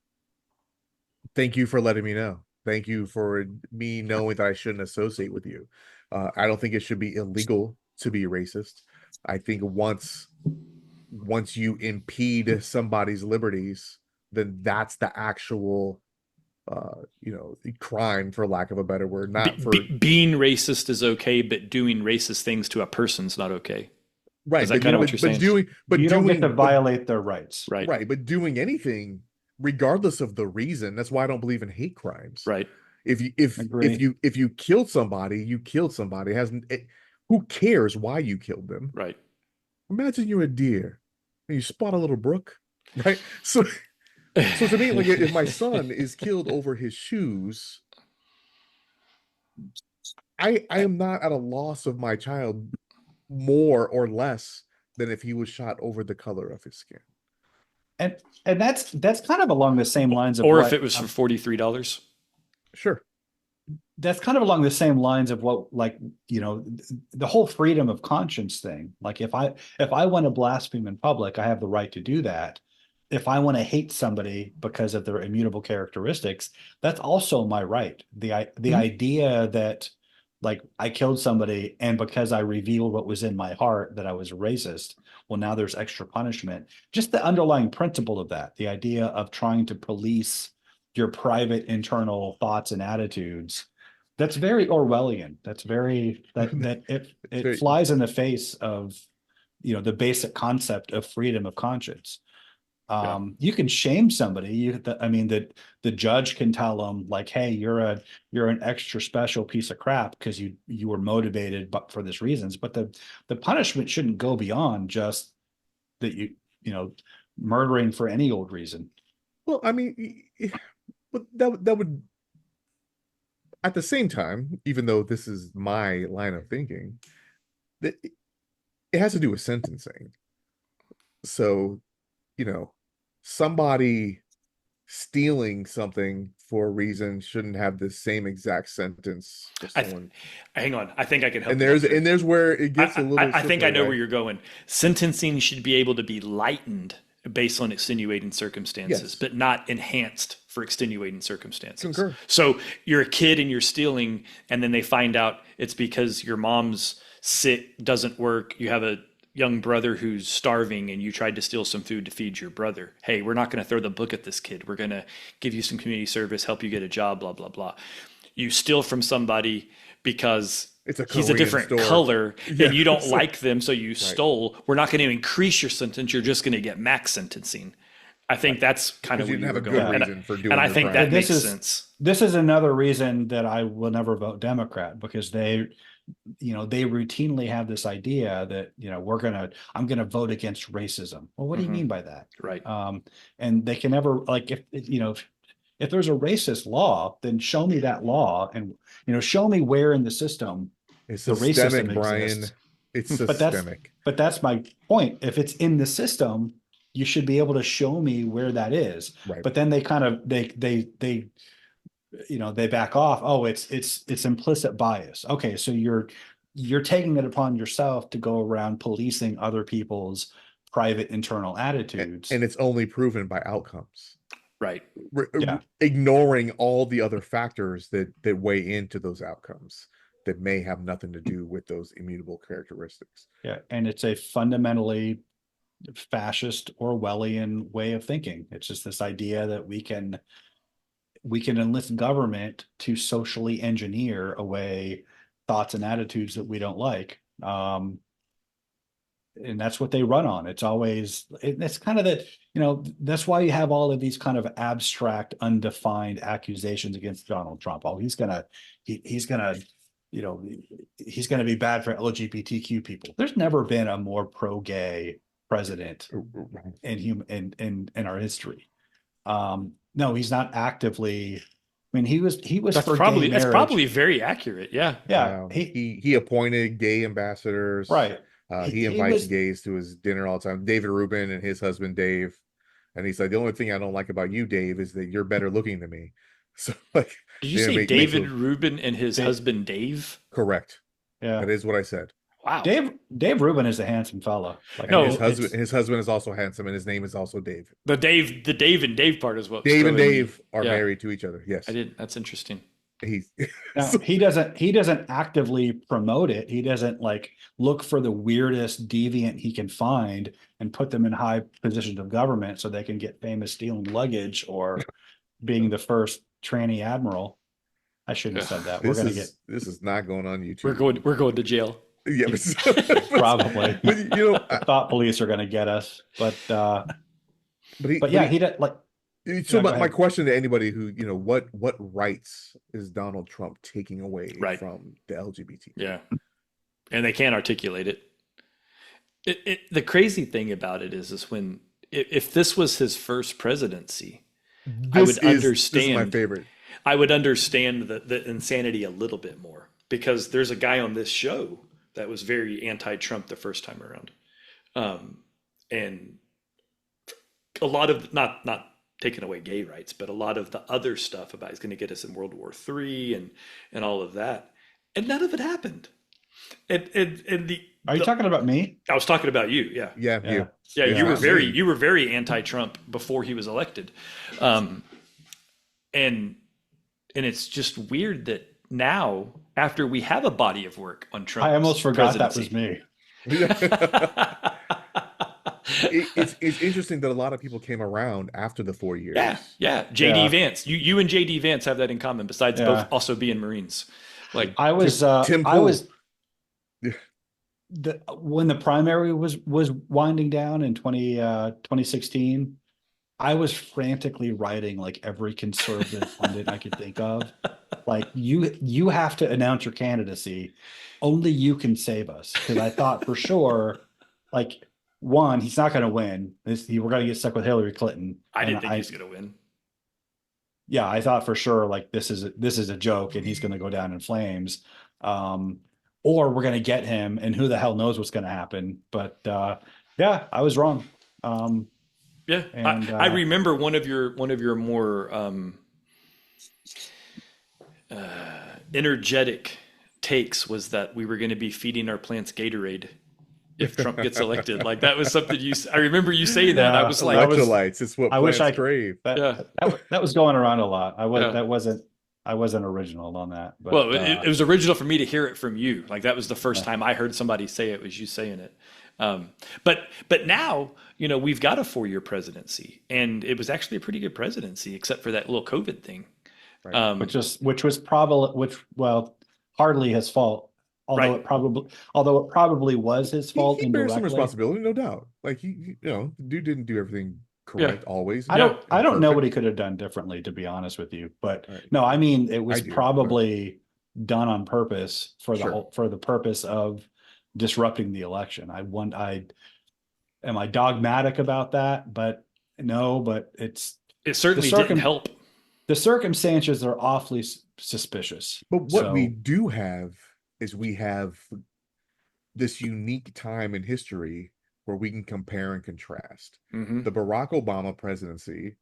Thank you for letting me know. Thank you for me knowing that I shouldn't associate with you. I don't think it should be illegal to be racist. I think once you impede somebody's liberties, then that's the actual crime, for lack of a better word, not for Being racist is okay, but doing racist things to a person's not okay. Is right, that kind of what you're saying? you don't get to violate their rights. Right. right, but doing anything regardless of the reason. That's why I don't believe in hate crimes. Right. Agree. If you killed somebody, you killed somebody. Who cares why you killed them? Right. Imagine you're a deer and you spot a little brook, right? So to me, like if my son is killed over his shoes, I am not at a loss of my child more or less than if he was shot over the color of his skin. And that's kind of along the same lines of Or if what it was for $43. Sure. that's kind of along the same lines of what, like, the whole freedom of conscience thing. Like, if I want to blaspheme in public, I have the right to do that. If I want to hate somebody because of their immutable characteristics, that's also my right. The Mhm. idea that, like, I killed somebody and because I revealed what was in my heart that I was racist, well, now there's extra punishment. Just the underlying principle of that, the idea of trying to police your private internal thoughts and attitudes, that's very Orwellian. That's very that It's it very flies in the face of, the basic concept of freedom of conscience. Yeah. You can shame somebody. I mean, that the judge can tell them, like, hey, you're an extra special piece of crap because you were motivated but for this reasons. But the punishment shouldn't go beyond just that you know murdering for any old reason. well, I mean, but that would at the same time, even though this is my line of thinking, that it has to do with sentencing. So, you know, somebody stealing something for a reason shouldn't have the same exact sentence as I th- someone. Hang on. I think I can help you answer. And there's where it gets a I, little I think I slippery, know where right? you're going. Sentencing should be able to be lightened based on extenuating circumstances, Yes, but not enhanced for extenuating circumstances. concur. So you're a kid and you're stealing, and then they find out it's because your mom's sick, doesn't work. You have a young brother who's starving, and you tried to steal some food to feed your brother. Hey, we're not going to throw the book at this kid. We're going to give you some community service, help you get a job, blah, blah, blah. You steal from somebody because It's a he's a Korean different store. color Yeah, and you don't so like them, so you right, stole. We're not going to increase your sentence. You're just going to get max sentencing. I think right. that's kind Because of you where didn't you have were a good going. Yeah. reason for And doing I your think crime. that This makes is sense. this is another reason that I will never vote Democrat, because they routinely have this idea that, I'm gonna vote against racism. Well, what do you Hmm. mean by that? Right. And they can never, like, if there's a racist law, then show me that law, and show me where in the system It's the systemic, racism Brian. exists. It's But that's systemic. but that's my point. If it's in the system, you should be able to show me where that is. Right. But then they kind of they back off. Oh, it's implicit bias. Okay, so you're taking it upon yourself to go around policing other people's private internal attitudes. And it's only proven by outcomes. Right. Yeah. Ignoring all the other factors that weigh into those outcomes that may have nothing to do with those immutable characteristics. Yeah. And it's a fundamentally fascist Orwellian way of thinking. It's just this idea that we can enlist government to socially engineer away thoughts and attitudes that we don't like. And that's what they run on. It's always, it's kind of that, that's why you have all of these kind of abstract, undefined accusations against Donald Trump. Oh, he's gonna he's gonna be bad for LGBTQ people. There's never been a more pro-gay president in our history. No, he's not actively. I mean, he was That's for gay that's marriage. probably very accurate. Yeah. Yeah, he appointed gay ambassadors. right. He invites gays to his dinner all the time. David Rubin and his husband Dave, and he's like, the only thing I don't like about you, Dave, is that you're better looking than me. So like, Did you say David Rubin and his husband Dave? Correct. Yeah, that is what I said. Wow. Dave Rubin is a handsome fella. Like, no, his husband is also handsome, and his name is also Dave. The Dave and Dave part is what Dave and Dave are married to each other. Yes, I didn't. That's interesting. Now, he doesn't actively promote it. He doesn't like look for the weirdest deviant he can find and put them in high positions of government so they can get famous stealing luggage or being the first tranny admiral. I shouldn't have said that. This is not going on YouTube. We're going to jail. Yeah, probably. But, I thought police are going to get us, but he does like. So my question to anybody who, what rights is Donald Trump taking away from the LGBT? Yeah. And they can't articulate it. The crazy thing about it is when, if this was his first presidency, I would understand. This is my favorite. I would understand the insanity a little bit more, because there's a guy on this show that was very anti-Trump the first time around. And a lot of, not taking away gay rights, but a lot of the other stuff about he's going to get us in World War III and all of that, and none of it happened. Are you talking about me? I was talking about you. Yeah. You were very anti-Trump before he was elected, and it's just weird that now, after we have a body of work on Trump, I almost forgot that was me. It's interesting that a lot of people came around after the 4 years. Yeah. JD Vance, you and JD Vance have that in common, besides both also being Marines. Like I was, Tim Pool. When the primary was winding down in 2016, I was frantically writing like every conservative pundit I could think of. Like, you have to announce your candidacy. Only you can save us. Because I thought for sure, like, one, he's not going to win. We're going to get stuck with Hillary Clinton. I didn't think he's going to win. Yeah, I thought for sure, like, this is a joke and he's going to go down in flames. Or we're going to get him, and who the hell knows what's going to happen. But yeah, I was wrong. I remember one of your more energetic takes was that we were going to be feeding our plants Gatorade if Trump gets elected. Like, that was something I remember you saying that. I was like, electrolytes. It's what plants crave. That was going around a lot. I wasn't original on that. But, well, it was original for me to hear it from you. Like, that was the first time I heard somebody say it, was you saying it. But now, we've got a 4-year presidency, and it was actually a pretty good presidency, except for that little COVID thing. Right. Which was hardly his fault. Although it probably was his fault. He bears some responsibility, no doubt. Like, the dude didn't do everything correct always. I don't know what he could have done differently, to be honest with you. But no, I mean, it was probably done on purpose for the purpose of disrupting the election. Am I dogmatic about that? But no, but it certainly didn't help. The circumstances are awfully suspicious. But what we do have is we have this unique time in history where we can compare and contrast. Mm-hmm. The Barack Obama presidency,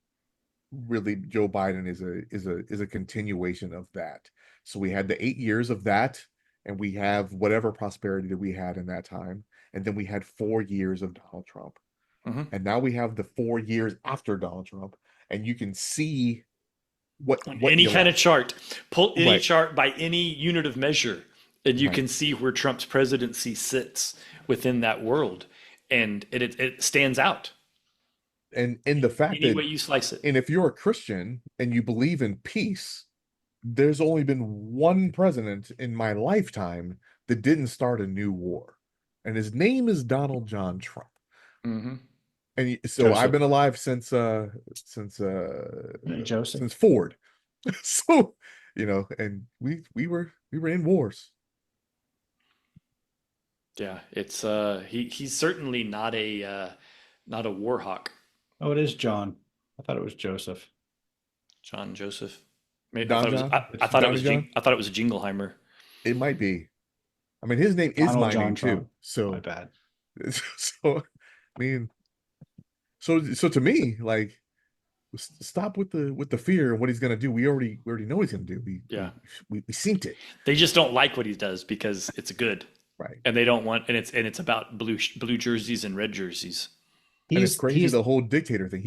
really, Joe Biden is a continuation of that. So we had the 8 years of that, and we have whatever prosperity that we had in that time, and then we had 4 years of Donald Trump, Mm-hmm. and now we have the 4 years after Donald Trump, and you can see On what any you kind of like. chart, pull any Right. chart by any unit of measure, and you Right. can see where Trump's presidency sits within that world, and it stands out And the fact any that, way you slice it. and if you're a Christian and you believe in peace, there's only been one president in my lifetime that didn't start a new war, and his name is Donald John Trump. Mm-hmm. And so I've Joseph. been alive since Joseph. since Ford. So, and we were in wars. Yeah, it's he's certainly not a war hawk, Oh, it is John. I thought it was Joseph. John Joseph. I Don thought it was John, It's Johnny John. I thought it was Jingleheimer. It might be. I mean, his name is Donald my John name too. Trump. My So, bad. so I mean, so to me, like, stop with the fear and what he's gonna do. We already know what he's gonna do. Yeah, We synced it. they just don't like what he does because it's good, Right. and they don't want, and it's about blue jerseys and red jerseys. And it's He's crazy, he's the whole dictator thing.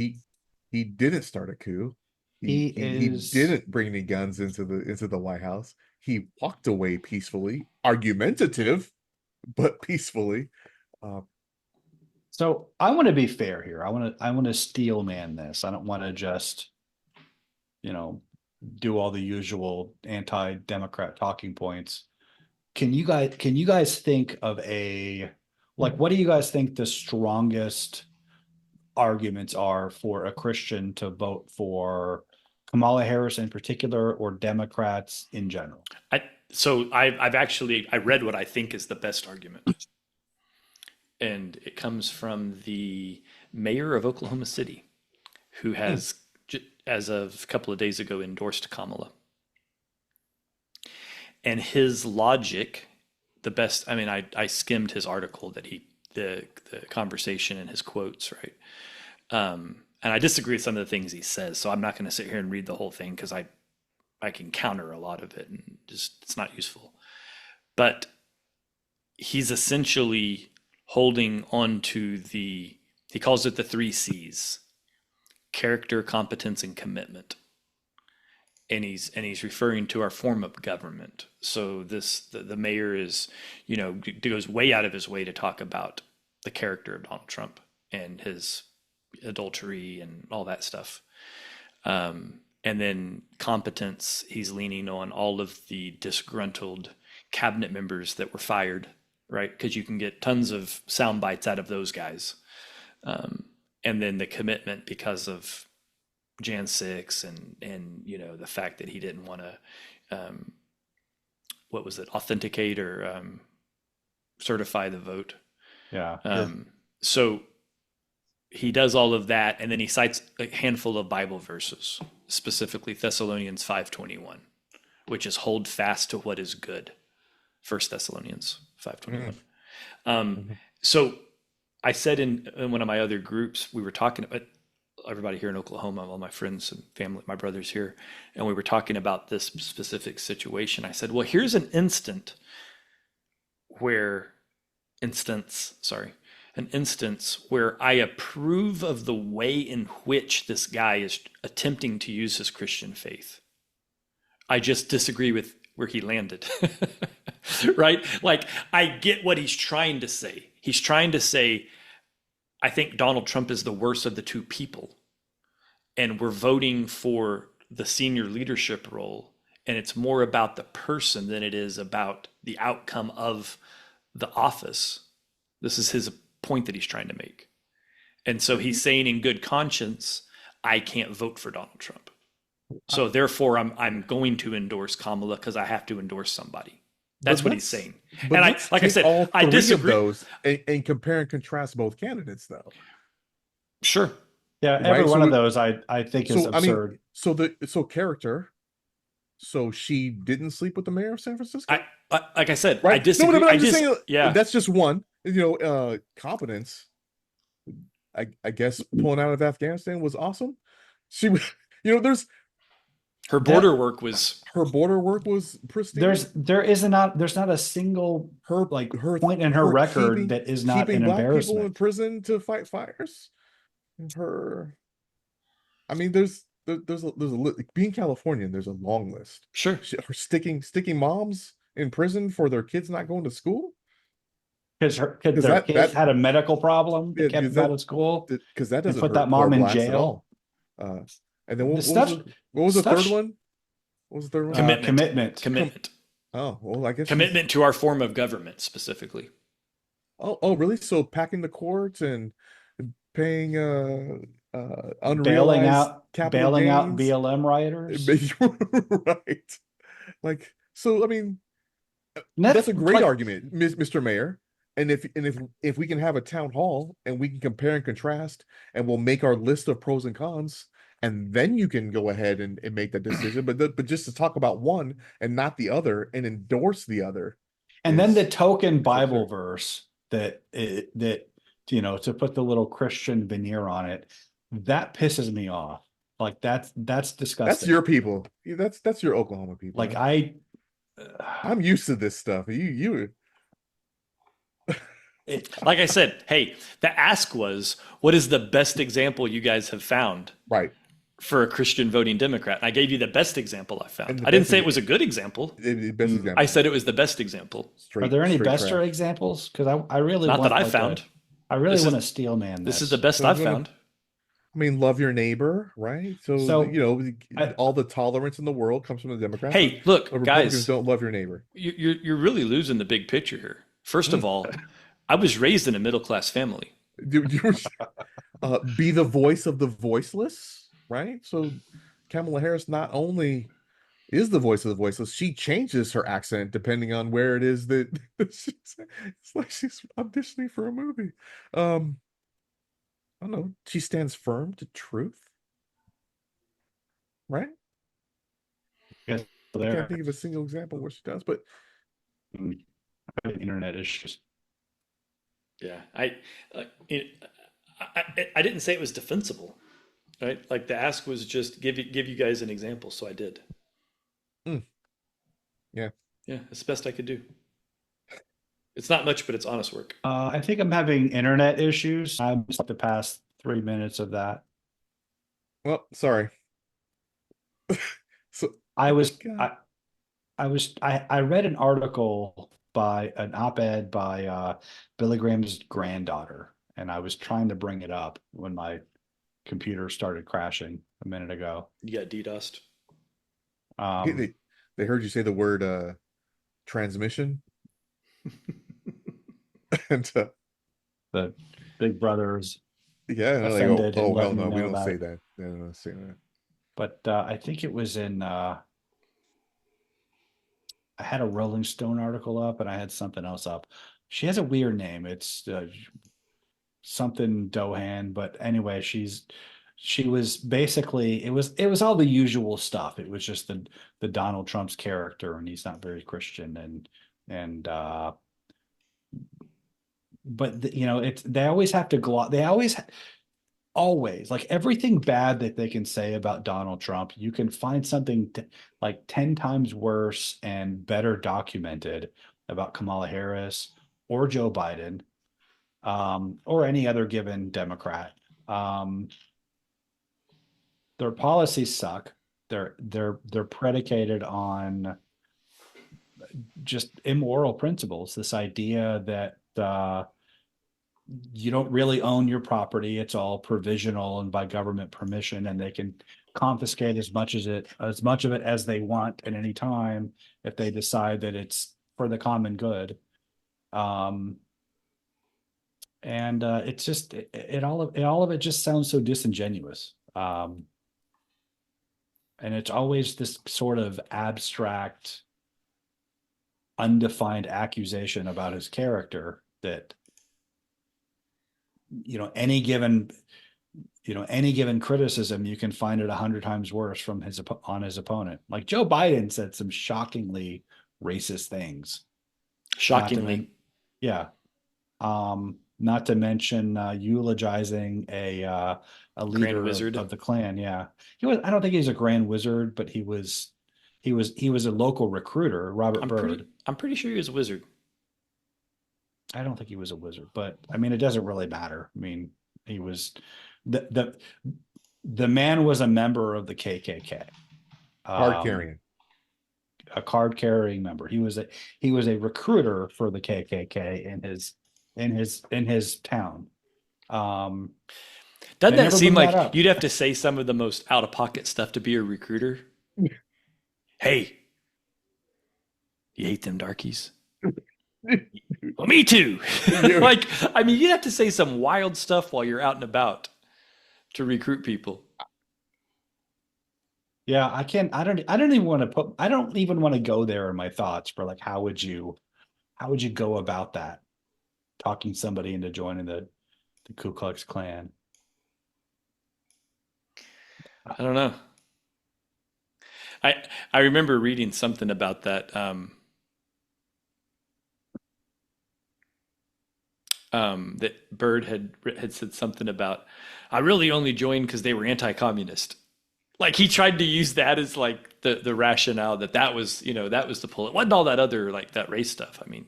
He didn't start a coup. he He is didn't bring any guns into the White House. He walked away peacefully, argumentative, but peacefully. Uh, so I want to be fair here. I want to steel man this. I don't want to just, you know, do all the usual anti-democrat talking points. Can you guys think of what do you guys think the strongest arguments are for a Christian to vote for Kamala Harris in particular or Democrats in general? I've actually I read what I think is the best argument, and it comes from the mayor of Oklahoma City, who has, as of a couple of days ago, endorsed Kamala. And his logic, the best, I mean, I skimmed his article that the conversation and his quotes, right? And I disagree with some of the things he says, so I'm not going to sit here and read the whole thing because I can counter a lot of it and just it's not useful. But he's essentially holding on to he calls it the 3 C's: character, competence, and commitment. And he's referring to our form of government. So the mayor is, goes way out of his way to talk about the character of Donald Trump and his adultery and all that stuff. And then competence, he's leaning on all of the disgruntled cabinet members that were fired, right? Because you can get tons of sound bites out of those guys. And then the commitment because of Jan 6 and the fact that he didn't want to what was it, authenticate or certify the vote. Yeah. So he does all of that, and then he cites a handful of Bible verses, specifically Thessalonians 5:21, which is hold fast to what is good. 1 Thessalonians 5:21. So I said in one of my other groups, we were talking about everybody here in Oklahoma, all my friends and family, my brothers here, and we were talking about this specific situation. I said, well, here's an instance where I approve of the way in which this guy is attempting to use his Christian faith. I just disagree with where he landed. Right? Like, I get what he's trying to say. He's trying to say, I think Donald Trump is the worst of the two people. And we're voting for the senior leadership role. And it's more about the person than it is about the outcome of the office. This is his point that he's trying to make. And so he's saying in good conscience, I can't vote for Donald Trump. So therefore I'm going to endorse Kamala because I have to endorse somebody. That's what he's saying. But And like I said, I disagree. Those and compare and contrast both candidates, though. Sure. Yeah, every Right? one So of those I think is I mean, absurd. so character, So she didn't sleep with the mayor of San I, Francisco, like I said, I right? No, no, disagree. but I I'm just just, saying yeah, that's just one. Competence. I guess pulling out of Afghanistan was awesome. She was, there's her border That work was her border work was pristine. there's not a single Her like her point in her her record that is not keeping an black people in embarrassment. prison to fight fires. Her, I mean, there's being Californian. There's a long list. sure. Her sticking moms in prison for their kids not going to school Because because their kids had a medical problem that yeah, kept them out of school because that and doesn't put that hurt poor mom in blacks at jail. all. Uh, and then The what was the third stuff, one? What was the third one? Commitment, commitment. Com commitment, oh well, I guess she's commitment to our form of government specifically. really? So packing the courts and paying bailing unrealized out capital bailing out gains. BLM rioters. Right. Like, so I mean, And that's that's a great like, argument, Mr. Mayor. And if we can have a town hall and we can compare and contrast and we'll make our list of pros and cons, and then you can go ahead and make that decision. But just to talk about one and not the other and endorse the other and then the is token is Bible absurd. verse that to put the little Christian veneer on it, that pisses me off. Like that's That's disgusting. your people. Yeah, that's your Oklahoma people. Like I I'm used to this stuff. You it, Like I said, hey, the ask was, what is the best example you guys have found right. for a Christian voting Democrat? And I gave you the best example I found. And the I didn't best say it was a good example. the best mm. I example. said it was the best example. Are there any Straight bester trash. examples? Because I really Not that want I like found. I really This want is to steel man this is the this. best No, I've no, no. found. I mean, love your neighbor, right? So, So I all the tolerance in the world comes from the Democrats, Hey, look, but Republicans guys, don't love your neighbor. you're really losing the big picture here. First of Mm. all, I was raised in a middle class family. You be the voice of the voiceless, right? So, Kamala Harris not only is the voice of the voiceless, she changes her accent depending on where it is that it's like she's auditioning for a movie. Um, I don't know. She stands firm to truth, right? guess I can't there think of a single example where she does, but the internet is just Yeah, I didn't say it was defensible, right? Like the ask was just give you guys an example, so I did. mm, yeah. Yeah, it's the best I could do. It's not much, but it's honest work. I think I'm having internet issues. I missed the past 3 minutes of that. Well, sorry. So, I was God. I read an article by an op-ed by Billy Graham's granddaughter, and I was trying to bring it up when my computer started crashing a minute ago. You got DDoSed. Hey, Um, they heard you say the word transmission, and the Big Brother's yeah, and they're like, offended and oh hell let me no, we know don't about say it. that. They don't say that. But I think it was in I had a Rolling Stone article up and I had something else up. She has a weird name. It's something Dohan, but anyway, she was basically it was all the usual stuff. It was just the Donald Trump's character, and he's not very Christian, and but it's they always have to go out. They always like everything bad that they can say about Donald Trump, you can find something like 10 times worse and better documented about Kamala Harris or Joe Biden, or any other given Democrat. Um, their policies suck. They're predicated on just immoral principles. This idea that you don't really own your property; it's all provisional and by government permission, and they can confiscate as much of it as they want at any time if they decide that it's for the common good. Um, and it's just all of it just sounds so disingenuous. And it's always this sort of abstract, undefined accusation about his character that any given any given criticism, you can find it 100 times worse from on his opponent. Like Joe Biden said some shockingly racist things. Shockingly. Yeah. Not to mention eulogizing a leader of the Klan. Yeah, I don't think he's a grand wizard, but he was a local recruiter, Robert Byrd. I'm pretty sure he was a wizard. I don't think he was a wizard, but I mean, it doesn't really matter. I mean, he was the man was a member of the KKK. Card carrying. A card carrying member. He was a recruiter for the KKK in his town. Doesn't that seem like you'd have to say some of the most out of pocket stuff to be a recruiter? Hey, you hate them darkies? Well, me too. Like, I mean, you'd have to say some wild stuff while you're out and about to recruit people. Yeah, I don't even want to go there in my thoughts for like, how would you go about that? Talking somebody into joining the Ku Klux Klan. I don't know. I remember reading something about that. That Byrd had said something about, I really only joined because they were anti-communist. Like he tried to use that as like the rationale that was the pull. It wasn't all that other like that race stuff. I mean,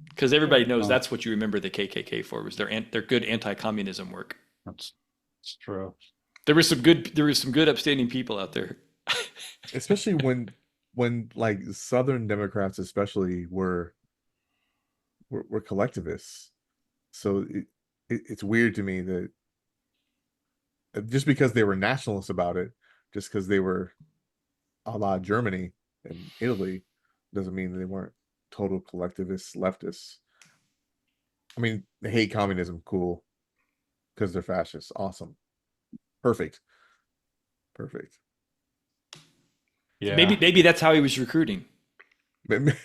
because everybody knows that's what you remember the KKK for, was their good anti-communism work. That's true. There was some good upstanding people out there. Especially when like Southern Democrats especially were collectivists. So it's weird to me that just because they were nationalists about it, just because they were a la Germany and Italy, doesn't mean they weren't total collectivists, leftists. I mean, they hate communism, cool, because they're fascists. Awesome. Perfect. Yeah. Maybe that's how he was recruiting.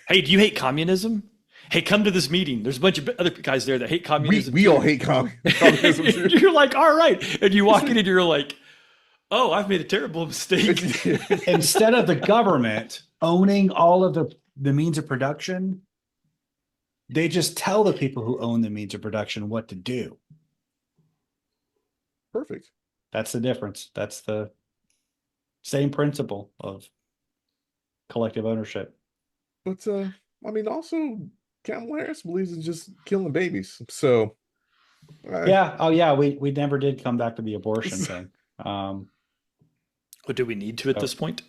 Hey, do you hate communism? Hey, come to this meeting. There's a bunch of other guys there that hate communism. We all hate communism. You're like, all right. And you walk in and you're like, oh, I've made a terrible mistake. Instead of the government owning all of the means of production, they just tell the people who own the means of production what to do. Perfect. That's the difference. That's the same principle of collective ownership. But I mean, also Kamala Harris believes in just killing babies. So yeah. Oh yeah. We never did come back to the abortion thing. What do we need to at this point?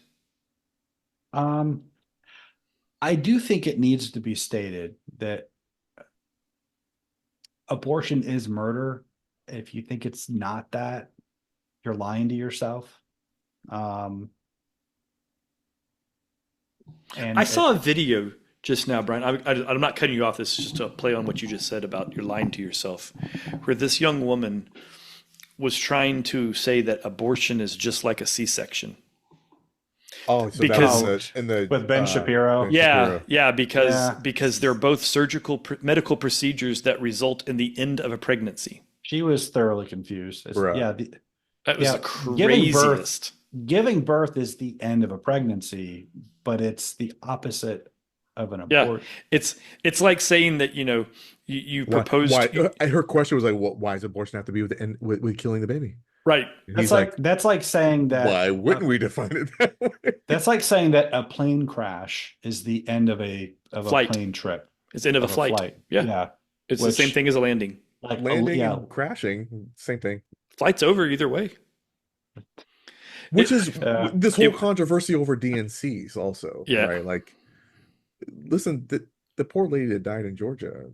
I do think it needs to be stated that abortion is murder. If you think it's not that, you're lying to yourself. And I saw a video just now, Brian. I'm not cutting you off. This is just a play on what you just said about you're lying to yourself, where this young woman was trying to say that abortion is just like a C-section. Oh, so because that was in the with Ben Shapiro. Because they're both surgical medical procedures that result in the end of a pregnancy. She was thoroughly confused. That was the craziest. Giving birth is the end of a pregnancy, but it's the opposite of an abortion. Yeah, it's like saying that you proposed. Her question was like, why does abortion have to be with killing the baby? Right. That's like saying that. Why wouldn't we define it that way? That's like saying that a plane crash is the end of a plane trip. It's the end of a flight. Yeah. It's the same thing as a landing. Like landing and crashing, same thing. Flight's over either way. Which is this whole controversy over DNCs also. Yeah. Right? Like, listen, the poor lady that died in Georgia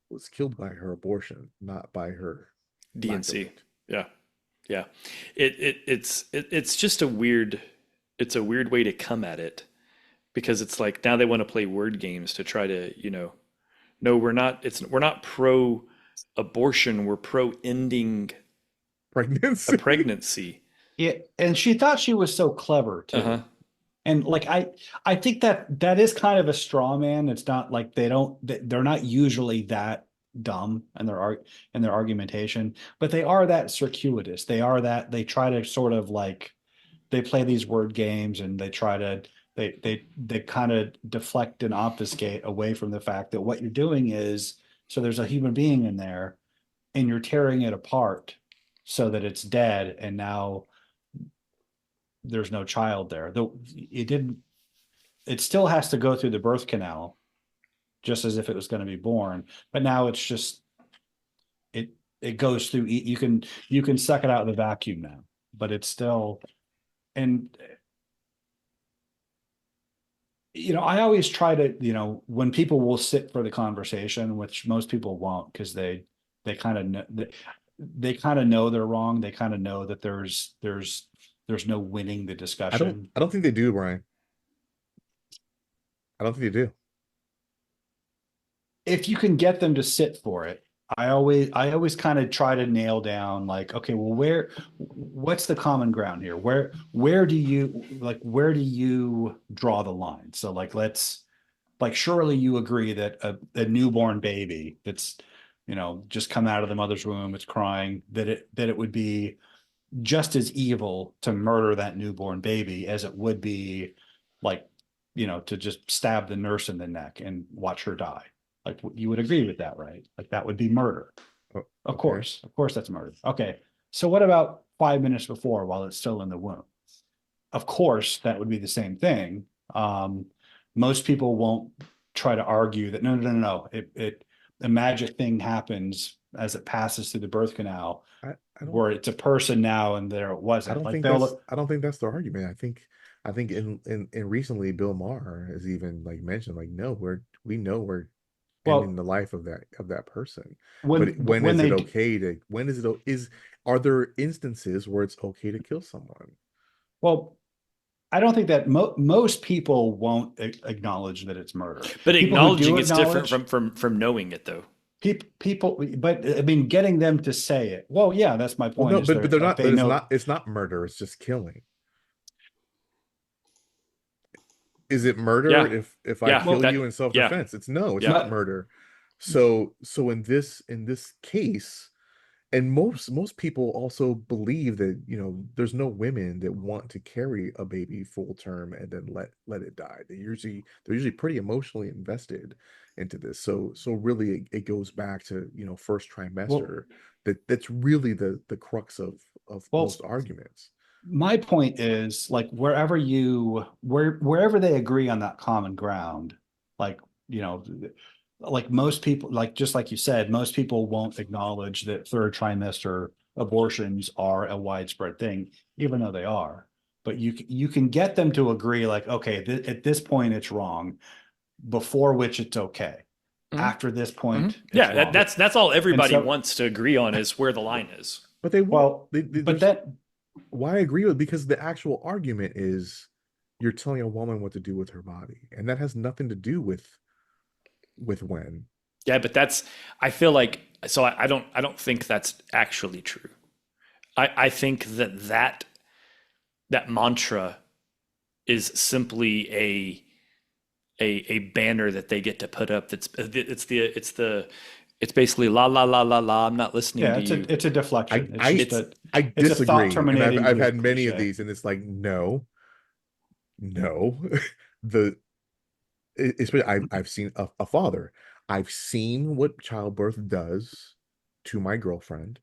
was killed by her abortion, not by her DNC. Yeah. Yeah. It's just a weird way to come at it, because it's like now they want to play word games to try to, no, we're not pro abortion, we're pro ending a pregnancy. Yeah, and she thought she was so clever too. Uh-huh. And like I think that is kind of a straw man. It's not like they're not usually that dumb in their argumentation, but they are that circuitous. They are that they try to sort of like they play these word games and they try to they kind of deflect and obfuscate away from the fact that what you're doing is so there's a human being in there and you're tearing it apart so that it's dead and now there's no child there. Though it didn't it still has to go through the birth canal just as if it was going to be born, but now it's just it it goes through you can suck it out of the vacuum now, but it's still and I always try to, when people will sit for the conversation, which most people won't because they kind of know they kind of know they're wrong. They kind of know that there's no winning the discussion. I don't think they do, Brian. I don't think they do. If you can get them to sit for it, I always kind of try to nail down like, okay, well, what's the common ground here? Where do you draw the line? So like surely you agree that a newborn baby that's just come out of the mother's womb, it's crying, that it would be just as evil to murder that newborn baby as it would be like to just stab the nurse in the neck and watch her die. Like you would agree with that, right? Like that would be murder. Oh, Of okay. course, of course, that's murder. Okay, so what about 5 minutes before while it's still in the womb? Of course, that would be the same thing. Most people won't try to argue that no. The magic thing happens as it passes through the birth canal, I don't where it's a person now and there it I wasn't. don't Like think they'll I don't think that's the argument. I think in recently Bill Maher has even like mentioned like no, we know we're ending well the life of that person. when But when when is it they okay to when is it is are there instances where it's okay to kill someone? well I don't think that most people won't acknowledge that it's murder. But People who do acknowledging it's different acknowledge from knowing it though. people, but I mean, getting them to say it. Well, yeah, that's my Well, point. no, Is but they're they're like not. they But know. it's not murder. It's just killing. Is it murder Yeah. if I Yeah. Well, kill you in Yeah. self-defense? It's no, it's Yeah. not my murder. m- So in this case, and most people also believe that, there's no women that want to carry a baby full term and then let it die. They're usually pretty emotionally invested into this. So really it goes back to, first well, trimester that's really the crux of well, most arguments. my point is like wherever they agree on that common ground, like you know, like most people, like just like you said, most people won't acknowledge that third trimester abortions are a widespread thing, even though they are. But you can get them to agree, like, okay, at this point it's wrong, before which it's okay. Mhm. After this Mhm. point, it's Yeah. wrong. That's all And everybody so, wants to agree on is where the line is. But they won't. well, but There's that, why I agree with because the actual argument is you're telling a woman what to do with her body, and that has nothing to do with when. Yeah, but I feel like so I don't think that's actually true. I think that mantra is simply a banner that they get to put up. It's basically la la la la la. I'm not listening yeah, to you. it's a deflection. It's just It's I it's a thought disagree, and terminating I've had many of cliche. these, and it's like no, the especially I've seen a father. I've seen what childbirth does to my girlfriend,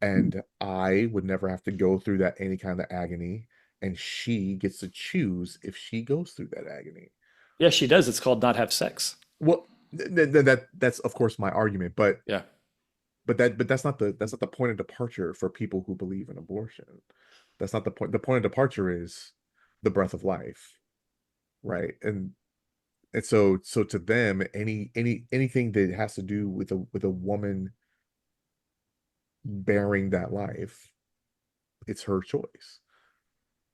and I would never have to go through that any kind of agony, and she gets to choose if she goes through that agony. Yeah, she does. It's called not have sex. Well, that's of course my argument, Yeah. but that's not the point of departure for people who believe in abortion. That's not the point. The point of departure is the breath of life, right? And so to them, anything that has to do with a woman bearing that life, it's her choice.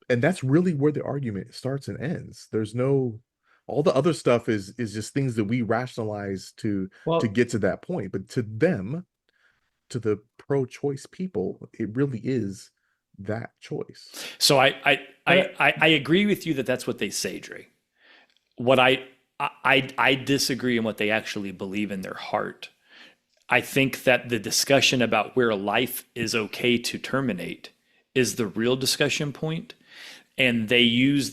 And that's really where the argument starts and ends. There's no all the other stuff is just things that we rationalize to Well, get to that point. But to them, to the pro-choice people, it really is that choice. So but I agree with you that that's what they say, Dre. What I disagree in what they actually believe in their heart. I think that the discussion about where a life is okay to terminate is the real discussion point, and they use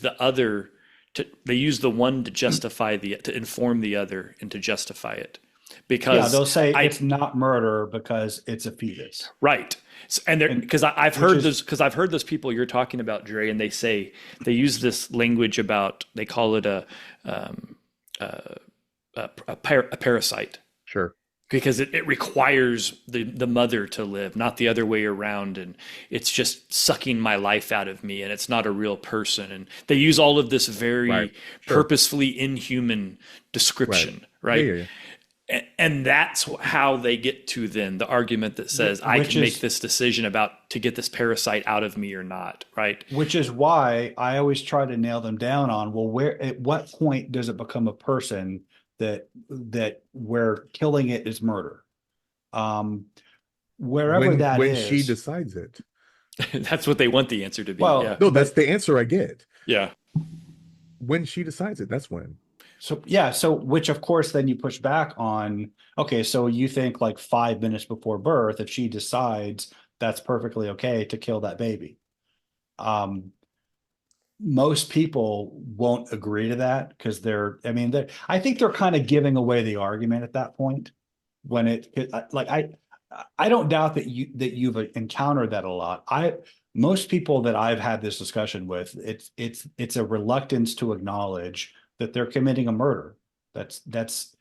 they use the one to justify to inform the other and to justify it Yeah, because they'll say I it's not murder because it's a fetus. right. And there, And because I've which heard is those, because I've heard those people you're talking about, Dre, and they use this language about, they call it um, a parasite, Sure. because it requires the mother to live, not the other way around. And it's just sucking my life out of me, and it's not a real person. And they use all of this Right. very Sure. purposefully inhuman Right. description, Yeah, right? yeah, yeah. And that's how they get to then the argument that says I which can make is this decision about to get this parasite out of me or not, right? which is why I always try to nail them down on, well, where at what point does it become a person that where killing it is murder? Um, wherever that When she is, decides it. That's what they want the answer to be. well, Yeah. No, that's but the answer I get. Yeah. When she decides it, that's when. so yeah, so which of course then you push back on, okay, so you think like 5 minutes before birth, if she decides that's perfectly okay to kill that baby. Um, most people won't agree to that because I mean, I think they're kind of giving away the argument at that point when like I don't doubt that you've encountered that a lot. Most people that I've had this discussion with, it's a reluctance to acknowledge that they're committing a murder. That's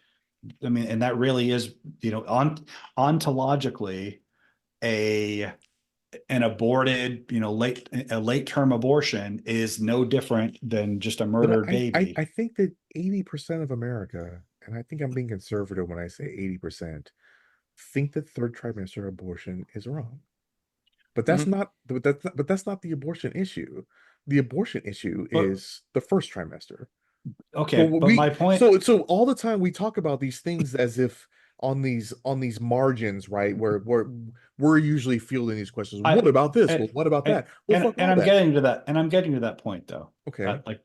I mean, and that really is, ontologically a an aborted, a late term abortion is no different than just a But murdered baby. I think that 80% of America, and I think I'm being conservative when I say 80%, think that third trimester abortion is wrong. But that's Hmm. not but that's not the abortion issue. The abortion issue But is the first trimester. So okay, but we my point, so all the time we talk about these things as if on these margins, right? Where we're usually fielding these questions. I What about this? Well, and what about and that? Well, fuck and all I'm that. getting to that, and I'm getting to that point though. Okay. That like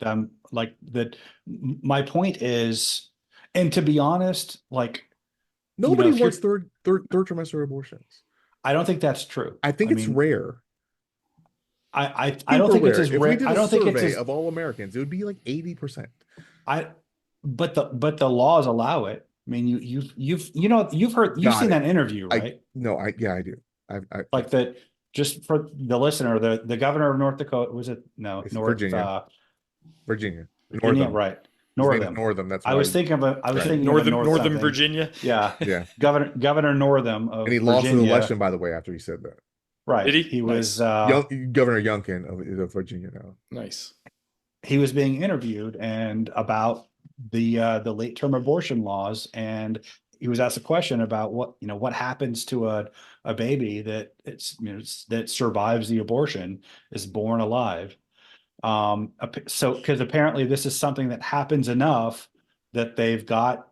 that. My point is, and to be honest, like Nobody if wants you're, third trimester abortions. I don't think that's true. I think I it's mean, rare. I don't Super think it's rare. as If we rare. did I a don't think it's survey as of all Americans, it would be like 80%. I. But the laws allow it. I mean, you've Got seen it. that interview, I right? no, I yeah, I do. Like that, just for the listener, the governor of North Dakota, was it, no, It's North, Virginia, Virginia, Northam. right? His name is Northam. Northam. That's I was why. thinking I was Right. thinking of a North Northern something. Virginia. Yeah. Yeah. Governor Northam And of he lost his Virginia. election, by the way, after he said that. Did Right. he? Nice. Governor Youngkin of Virginia now. Nice. He was being interviewed and about the late term abortion laws, and he was asked a question about what happens to a baby that that survives the abortion, is born alive. So because apparently this is something that happens enough that they've got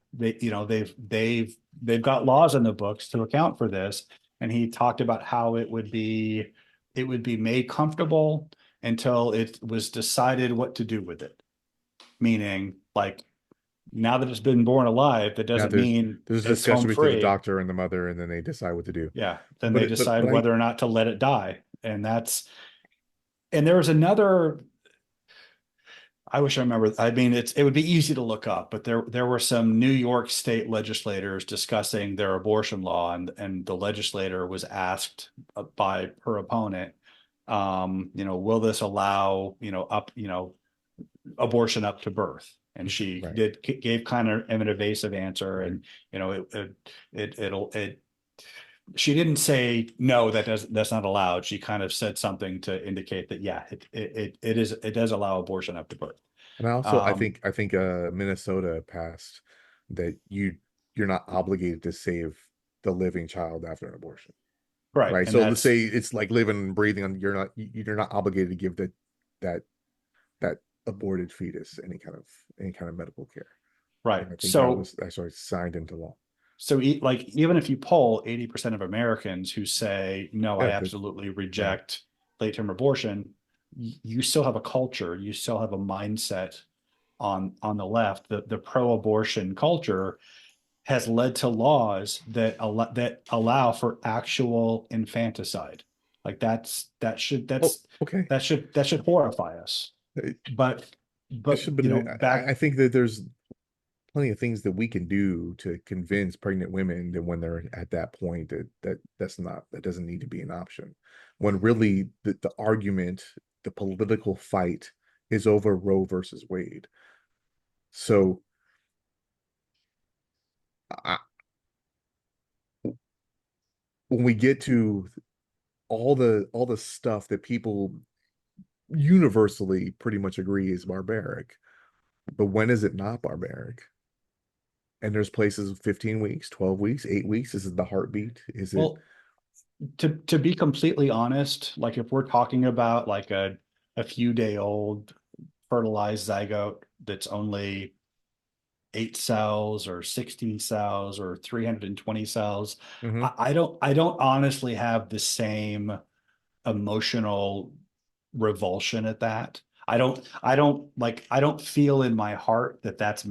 laws in the books to account for this. And he talked about how it would be made comfortable until it was decided what to do with it. Meaning, like, now that it's been born alive, that Now doesn't mean there's a it's home discussion between the free. doctor and the mother, and then they decide what to do. Yeah, then they decide But I whether or not to let it die. And there was another, I wish I remember. I mean, it would be easy to look up, but there were some New York state legislators discussing their abortion law, and the legislator was asked by her opponent, will this allow, abortion up to birth? And she right. gave kind of an evasive answer, and it she didn't say no, that's not allowed. She kind of said something to indicate that yeah, it does allow abortion up to birth. And I also Um, I think Minnesota passed that you're not obligated to save the living child after an abortion. right, Right. and So let's that's say it's like living and breathing on you're not obligated to give that that aborted fetus any kind of medical care. right. And I think that So was actually signed into law. like even if you poll 80% of Americans who say no, I Yeah, absolutely yeah, reject late term abortion, you still have a culture, you still have a mindset on the left, the pro abortion culture has led to laws that allow for actual infanticide. Like Oh, okay. that should horrify us. It, But it should, but back. I think that there's plenty of things that we can do to convince pregnant women that when they're at that point that doesn't need to be an option. When really the argument, the political fight is over Roe versus Wade. So I, when we get to all the stuff that people universally pretty much agree is barbaric, but when is it not barbaric? And there's places 15 weeks, 12 weeks, 8 weeks. Is it the heartbeat? Is it Well, to be completely honest, like if we're talking about like a few day old fertilized zygote that's only 8 cells or 16 cells or 320 cells, Mhm. I don't honestly have the same emotional revulsion at that. I don't feel in my heart that that's So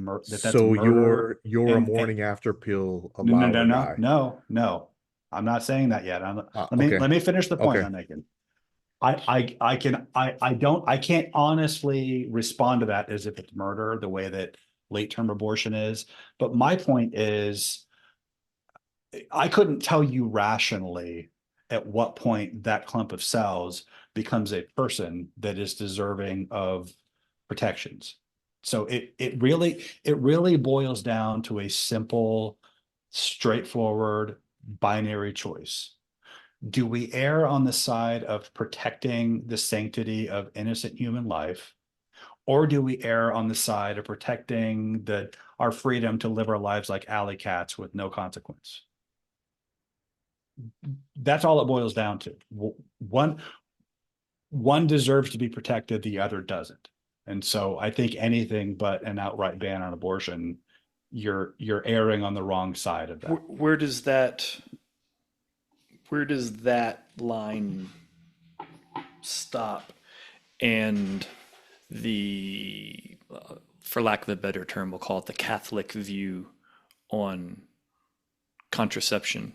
murder. you're a And morning after pill no, no, no, allowing no, guy. no, no. I'm not saying that yet. Okay. Let me finish the point Okay. I'm making. I can't honestly respond to that as if it's murder the way that late term abortion is. But my point is, I couldn't tell you rationally at what point that clump of cells becomes a person that is deserving of protections. So it really boils down to a simple, straightforward binary choice. Do we err on the side of protecting the sanctity of innocent human life, or do we err on the side of protecting our freedom to live our lives like alley cats with no consequence? That's all it boils down to. One one deserves to be protected, the other doesn't. And so I think anything but an outright ban on abortion, you're erring on the wrong side of that. Where does that line stop? And the, for lack of a better term, we'll call it the Catholic view on contraception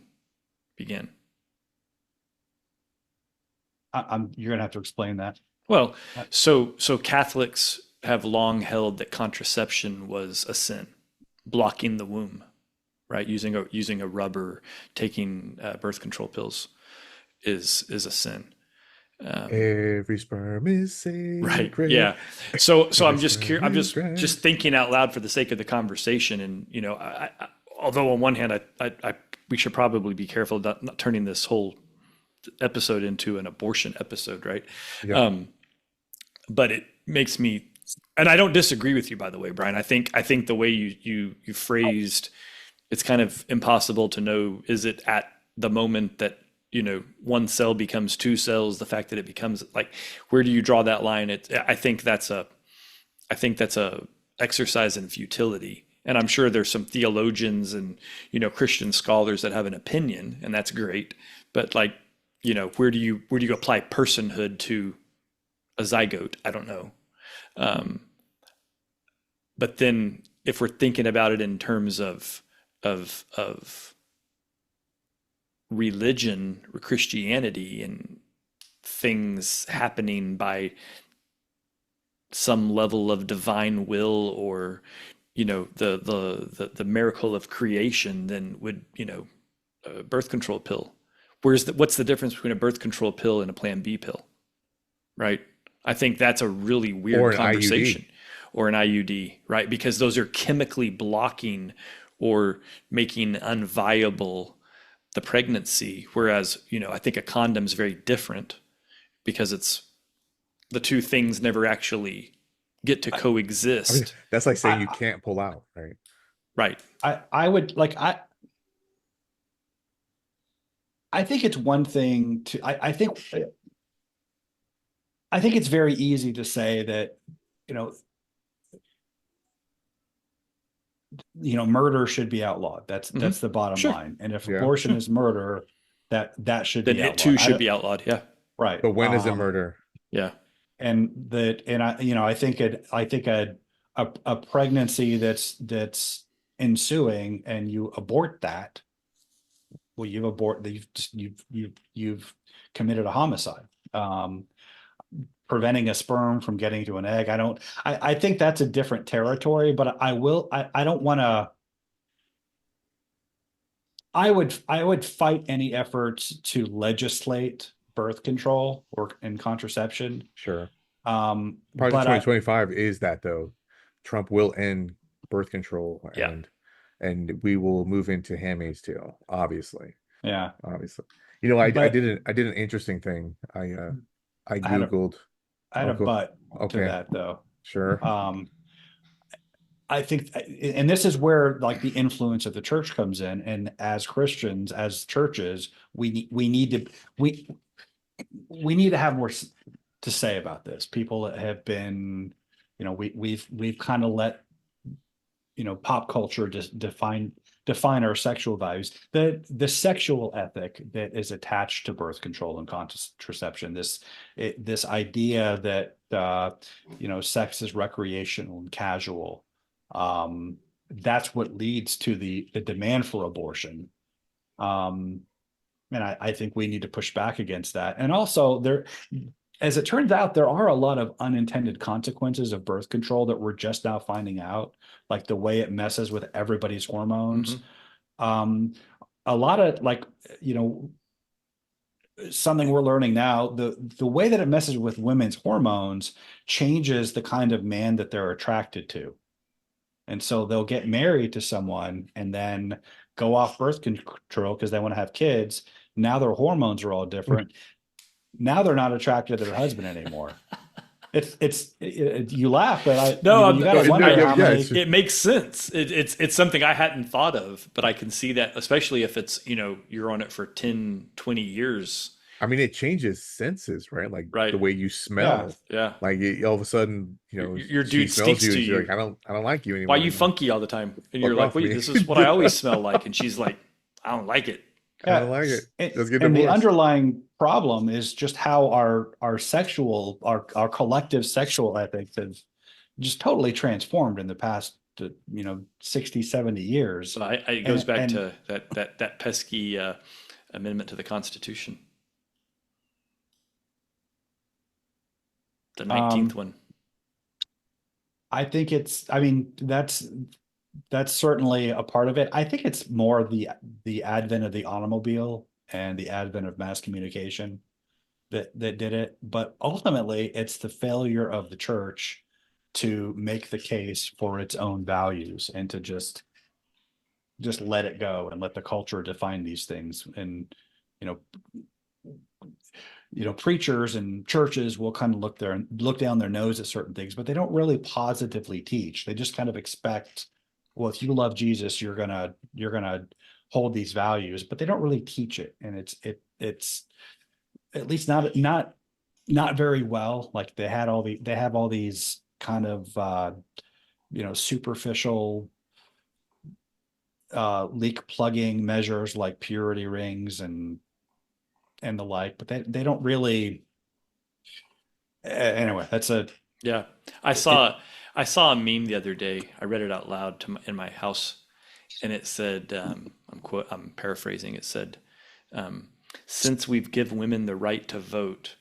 begin? You're gonna have to explain that. Well, so Catholics have long held that contraception was a sin, blocking the womb, right? Using a rubber, taking birth control pills is a sin. Um, Every sperm is right. sacred. Yeah. So Every I'm just sperm curious. I'm is just right. thinking out loud for the sake of the conversation, and although on one hand, we should probably be careful not turning this whole episode into an abortion episode, right? Yep. Um, but it makes me, and I don't disagree with you, by the way, Brian. I think the way you phrased, it's kind of impossible to know, is it at the moment that one cell becomes two cells, the fact that it becomes, like, where do you draw that line? I think that's a exercise in futility, and I'm sure there's some theologians and Christian scholars that have an opinion, and that's great. But, like, where do you apply personhood to a zygote? I don't know. Um, but then if we're thinking about it in terms of religion or Christianity and things happening by some level of divine will, or the miracle of creation, then would a birth control pill. What's the difference between a birth control pill and a Plan B pill, right? I think that's a really Or weird an conversation. IUD. Or an IUD, right? Because those are chemically blocking or making unviable the pregnancy. Whereas, I think a condom is very different, because it's the two things never actually get to I, I mean, coexist, that's like saying you I, can't pull out, right? right? I would like, I think it's one thing to, I think it's very easy to say that, you know, murder should be outlawed. Hmm. That's the bottom Sure, line. And if Yeah. abortion sure. is murder, that should Then be it outlawed. too I should don't, be outlawed. Yeah, right. But when is it murder? yeah. And I think a pregnancy that's ensuing and you abort that, well, you've committed a homicide. Preventing a sperm from getting to an egg. I think that's a different territory, but I don't want to, I would fight any efforts to legislate birth control or and contraception. Sure. Project But 2025 is that though. Trump will end birth control Yeah. and we will move into Handmaid's Tale, obviously. yeah, Obviously. You know, I but did an interesting thing. I I had a Googled. I had Oh, a go. but to Okay, that though. sure. Um, I think, and this is where like the influence of the church comes in. And as Christians, as churches, we need to we need to have more to say about this. People that have been, we've kind of let pop culture just define our sexual values. The sexual ethic that is attached to birth control and contraception. This idea that sex is recreational and casual. That's what leads to the demand for abortion. And I think we need to push back against that. And also as it turns out, there are a lot of unintended consequences of birth control that we're just now finding out, like the way it messes with everybody's hormones. A lot of something we're learning now, the way that it messes with women's hormones changes the kind of man that they're attracted to. And so they'll get married to someone and then go off birth control because they want to have kids. Now their hormones are all different. Now they're not attracted to their husband anymore. You laugh, but you got to wonder how many. It makes sense. It's something I hadn't thought of, but I can see that, especially if it's, you're on it for 10, 20 years. I mean, it changes senses, right? Like Right. the way you smell. Yeah. Like all of a sudden, your she dude smells stinks to you're you. like, I don't like you anymore. Why are you funky all the time? And you're Fuck like, off wait, me. this is what I always smell like. And she's like, I don't like it. I don't like it. Let's get And the divorced. underlying problem is just how our collective sexual ethics have just totally transformed in the past 60, 70 years. So it goes back to that pesky amendment to the Constitution. The 19th one. I think that's certainly a part of it. I think it's more the advent of the automobile and the advent of mass communication that did it. But ultimately, it's the failure of the church to make the case for its own values and to just let it go and let the culture define these things. And preachers and churches will kind of look down their nose at certain things, but they don't really positively teach. They just kind of expect, well, if you love Jesus, you're gonna hold these values, but they don't really teach it. And it's at least not very well. Like they have all these kind of superficial leak plugging measures like purity rings and the like, but they don't really. Anyway, that's yeah. I saw a meme the other day. I read it out loud in my house, and it said, I'm paraphrasing. It said, since we've given women the right to vote,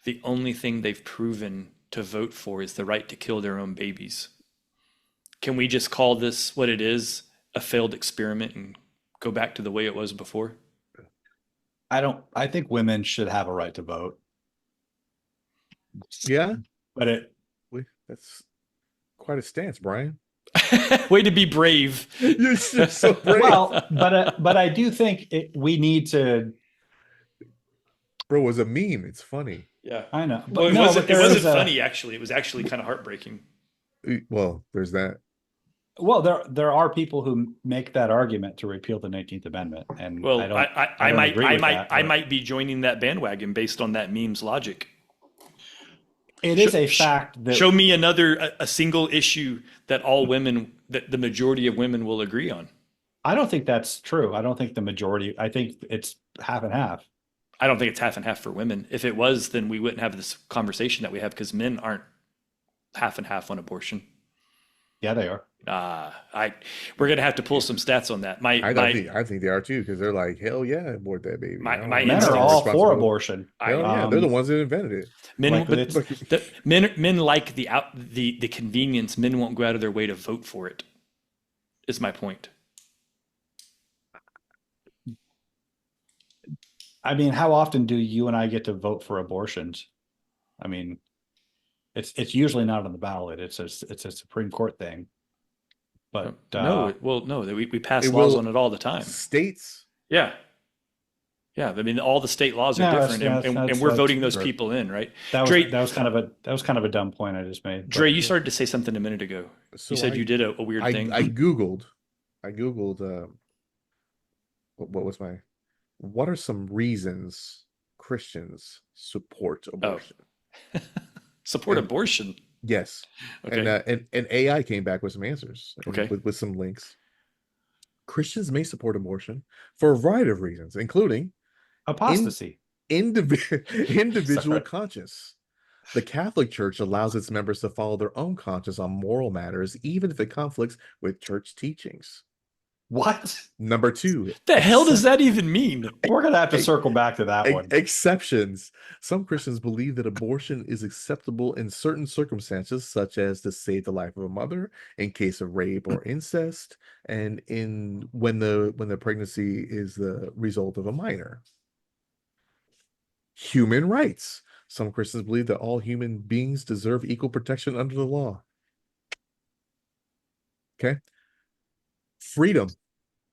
the only thing they've proven to vote for is the right to kill their own babies. Can we just call this what it is, a failed experiment, and go back to the way it was before? I think women should have a right to vote. Yeah, but that's quite a stance, Brian. Way to be brave. You're so brave. Well, but I do think we need to. Bro, it was a meme. It's funny. Yeah, I know. But well, it wasn't funny. Actually, it was actually kind of heartbreaking. Well, there's that. Well, there are people who make that argument to repeal the 19th Amendment, and well, I might be joining that bandwagon based on that meme's logic. It is a fact that show me a single issue that that the majority of women will agree on. I don't think that's true. I don't think the majority. I think it's half and half. I don't think it's half and half for women. If it was, then we wouldn't have this conversation that we have because men aren't half and half on abortion. Yeah, they are. We're gonna have to pull some stats on that. My my I think they are too, because they're like, hell yeah, abort that baby. I my don't my want to Men have are no all instincts. for responsibility. abortion. I Hell yeah, they're the Um, ones that invented it. Men, like but it's men like the convenience. Men won't go out of their way to vote for it. Is my point. I mean, how often do you and I get to vote for abortions? I mean, it's usually not on the ballot. It's a Supreme Court thing. But No, well, no, we It pass laws will on it all the time. states. Yeah, yeah. I mean, all the state laws are no, different, and we're that's voting those people in, right? Dre, that was kind of a dumb point I just made. Dre, But you started to say something a minute ago. You So said you did a weird thing. I googled, I googled. What was my? What are some reasons Christians support Oh, abortion? support And abortion. yes, Okay. and AI came back with some answers and Okay. with some links. Christians may support abortion for a variety of reasons, including in apostasy. individual Sorry. conscience. The Catholic Church allows its members to follow their own conscience on moral matters, even if it conflicts with church teachings. What? Number two, The hell does that even mean? We're gonna have to circle back to that one. exceptions. Some Christians believe that abortion is acceptable in certain circumstances, such as to save the life of a mother in case of rape or incest, and in when the pregnancy is the result of a minor. Human rights. Some Christians believe that all human beings deserve equal protection under the law. Okay. Freedom.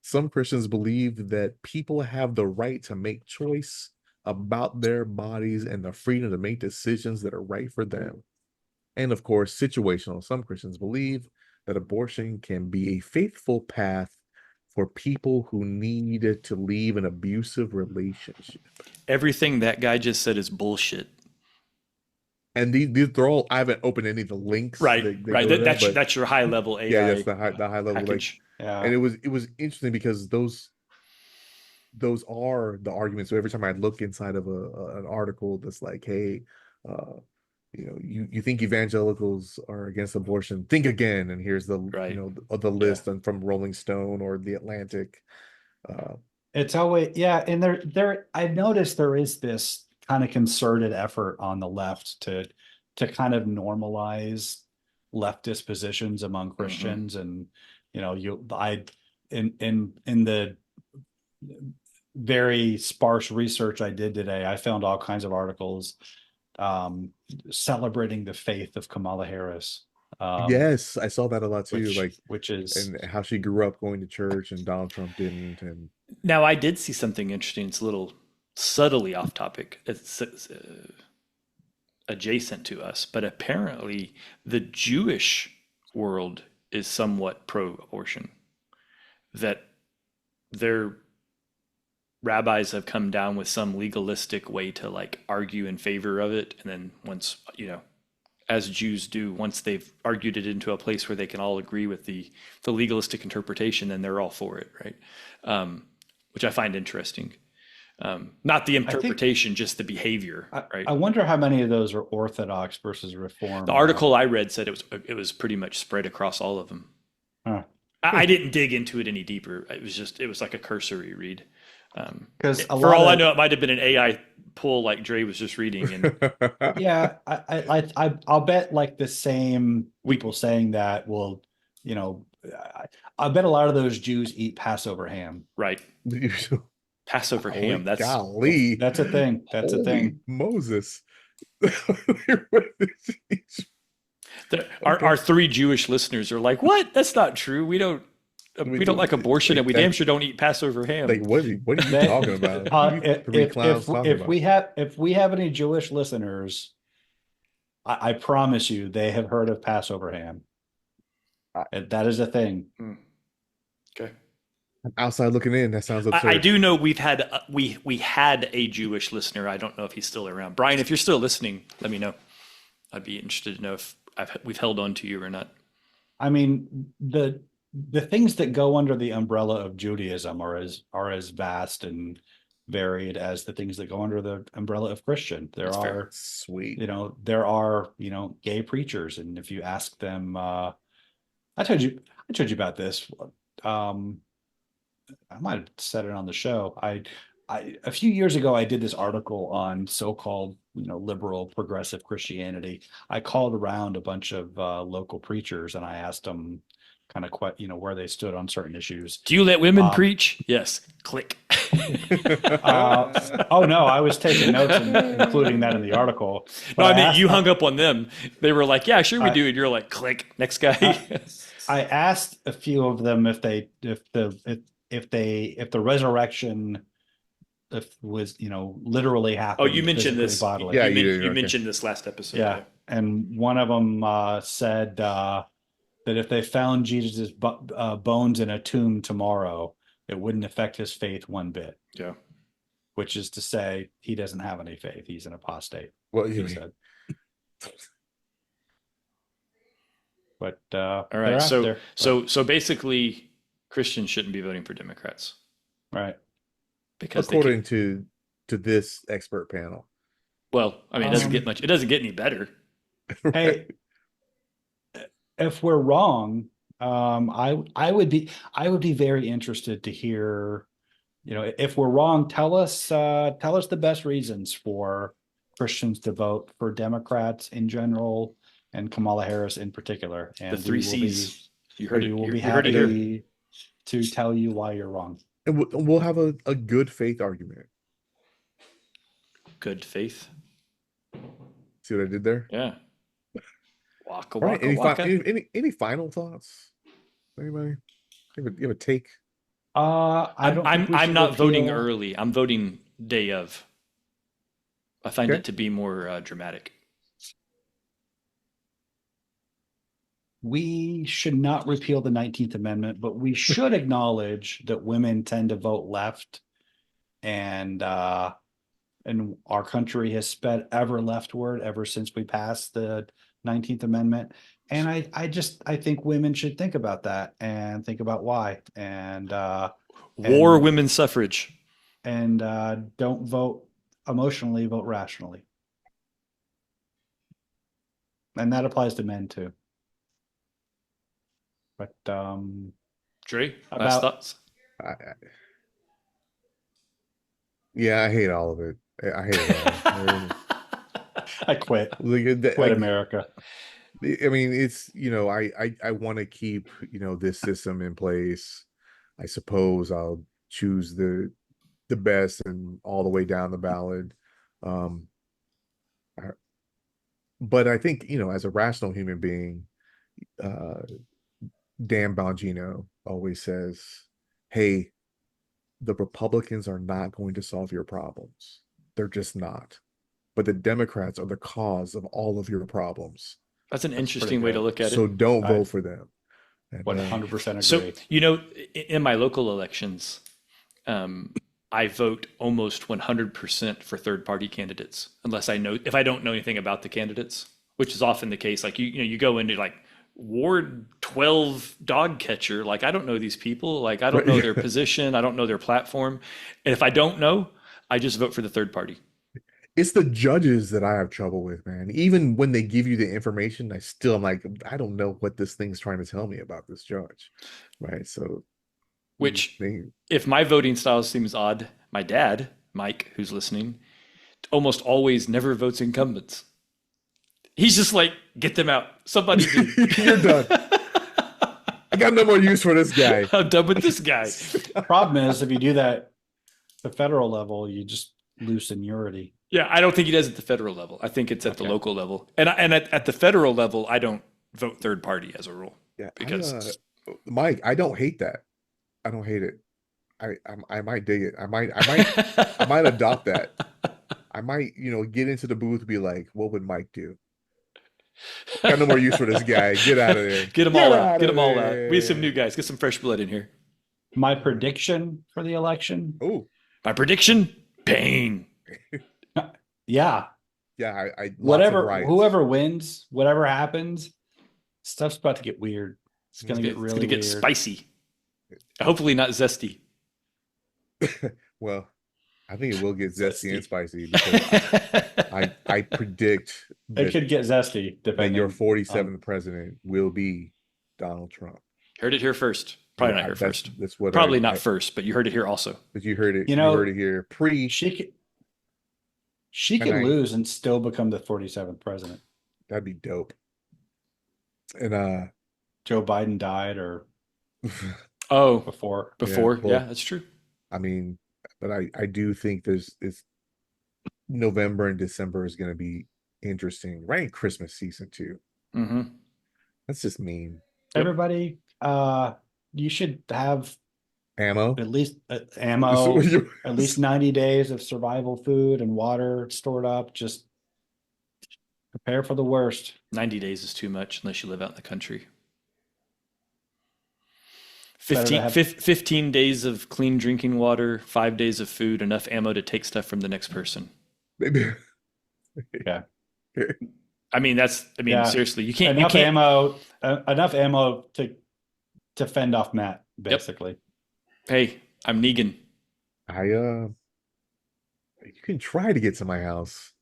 Some Christians believe that people have the right to make choice about their bodies and the freedom to make decisions that are right for them. And of course, situational. Some Christians believe that abortion can be a faithful path for people who need to leave an abusive relationship. Everything that guy just said is bullshit. And these they're all, I haven't opened any of the links Right, that right. go to that, but That's your high level yeah, AI yes, the high level, like, package. and Yeah. it was interesting because those are the arguments. So every time I look inside of an article that's like, hey, uh, you think evangelicals are against abortion, think again. And here's Right. the Yeah. list from Rolling Stone or The Atlantic. It's always, yeah, and I've noticed there is this kind of concerted effort on the left to kind of normalize leftist positions among Mm-hmm. Christians. And in the very sparse research I did today, I found all kinds of articles um celebrating the faith of Kamala Harris. Um Yes, I saw that a lot too, like, which is and how she grew up going to church and Donald Trump didn't. And Now, I did see something interesting. It's a little subtly off topic. It's adjacent to us, but apparently the Jewish world is somewhat pro-abortion. That their rabbis have come down with some legalistic way to like argue in favor of it, and then once as Jews do, once they've argued it into a place where they can all agree with the legalistic interpretation, then they're all for it, right? Which I find interesting. Not the I think interpretation, just the behavior, right? I wonder how many of those are Orthodox versus The Reformed now. article I read said it was pretty much spread across all of them. Huh. I didn't dig into it any deeper. It was like a cursory read. Because a For lot all I of know, it might have been an AI poll like Dre was just reading, and yeah, I'll bet like the same we people saying that will, you know, I bet a lot of those Jews eat Passover ham. right. Passover Golly, ham. That's golly. That's a thing. That's a Holy thing. Moses. our Okay. three Jewish listeners are like, what? That's not true. We don't like abortion, and we damn That, sure don't eat Passover ham. like, what are you That talking about? What are you three clowns talking about? if we have any Jewish listeners, I promise you they have heard of Passover ham. And that is a thing. Okay. Outside looking in, that sounds I absurd. do know we had a Jewish listener. I don't know if he's still around. Brian, if you're still listening, let me know. I'd be interested to know if we've held on to you or not. I mean, the things that go under the umbrella of Judaism are as vast and varied as the things that go under the umbrella of Christian. There That's fair. are, Sweet. there are, gay preachers, and if you ask them, I told you about this. Um, I might have said it on the show. A few years ago, I did this article on so-called, liberal progressive Christianity. I called around a bunch of local preachers and I asked them kind of where they stood on certain issues. Do you let women Um, preach? Yes. Click. oh no, I was taking notes and including that in the article. No, But I I mean asked you them, hung up on them. They were like, "Yeah, sure we I, do," and you're like, "Click." Next guy. I asked a few of them if the resurrection if was literally Oh, you happened mentioned physically this. bodily. Yeah, You you men- did. you Okay. mentioned this last episode. Yeah, Yeah. and one of them said that if they found Jesus' bones in a tomb tomorrow, it wouldn't affect his faith one bit. Yeah. Which is to say, he doesn't have any faith. He's an apostate. Well, He said, but All they're right. out So there. so basically, Christians shouldn't be voting for Democrats Right. because they according could. to this expert panel. Well, I mean, it doesn't get Um, much. It doesn't get any better. hey, if we're wrong, I would be very interested to hear, if we're wrong, tell us the best reasons for Christians to vote for Democrats in general and Kamala Harris in particular. The And three C's. You heard we it. will be You heard it here. happy to tell you why you're wrong. And we'll have a good faith argument. Good faith. See what I did there? Yeah. Waka All right. waka waka. Any final thoughts? Anybody? You have a take? I don't think we I'm should not voting repeal- early. I'm voting day of. I find Okay. it to be more dramatic. We should not repeal the 19th Amendment, but we should acknowledge that women tend to vote left, and our country has sped ever leftward ever since we passed the 19th Amendment. And I think women should think about that and think about why, and War, women's suffrage. don't vote emotionally, vote rationally. And that applies to men too. But Dre, last About- thoughts? Yeah, I hate all of it. I hate it all. I quit. Like, America. I mean, it's I want to keep this system in place. I suppose I'll choose the best and all the way down the ballot. But I think as a rational human being, Dan Bongino always says, "Hey, the Republicans are not going to solve your problems. They're just not. But the Democrats are the cause of all of your problems. That's an That's interesting pretty way to good. look at So it. don't I- vote for them." And, 100% agree. So, in my local elections, I vote almost 100% for third party candidates, unless if I don't know anything about the candidates, which is often the case. Like you go into like Ward 12 dog catcher. Like, I don't know these people. Like, I don't know their position. I don't know their platform. And if I don't know, I just vote for the third party. it's the judges that I have trouble with, man. Even when they give you the information, I'm like, I don't know what this thing's trying to tell me about this judge. Right. So Which, if my voting style seems odd, my dad, Mike, who's listening, almost always never votes incumbents. He's just like, get them out. Somebody do. You're done. I got no more use for this guy. I'm done with this guy. Problem is, if you do that at the federal level, you just lose seniority. Yeah, I don't think he does at the federal level. I think it's at the local level. And at the federal level, I don't vote third party as a rule. Yeah, Because Mike, I don't hate that. I don't hate it. I might dig it. I might adopt that. I might, get into the booth and be like, what would Mike do? Got no more use for this guy. Get out of there. Get them all out. of Get them all out. there. We need some new guys. Get some fresh blood in here. My prediction for the election, Oh, My prediction, pain. yeah, yeah. I lots of whatever, riots. whoever wins, whatever happens, stuff's about to get weird. It's going to get really It's gonna get weird. spicy. Hopefully not zesty. Well, I think it will get zesty and Zesty. spicy because I predict It that, could get zesty that depending. your 47th president will be Donald Trump. Heard it here first. Probably Yeah, not here that's first. that's what Probably not first, but you heard it here also. but you heard it. You You heard know, it here. Pre, she and could I lose and still become the 47th president. that'd be dope. And Joe Biden died or Oh, before. yeah, before. Yeah, well, that's true. I mean, but I do think there's it's November and December is going to be interesting, right? In Christmas season too. Mm-hmm. That's just mean. Yep. Everybody, you should have Ammo. at least So ammo, you- at least 90 days of survival food and water stored up. Just prepare for the worst. 90 days is too much unless you live out in the country. Better to 15 days of clean drinking water, 5 days of food, enough ammo to take stuff from the next person. maybe. Yeah. I mean, Yeah. seriously, you can't, Enough ammo to fend off Matt, basically. Hey, I'm Negan. You can try to get to my house.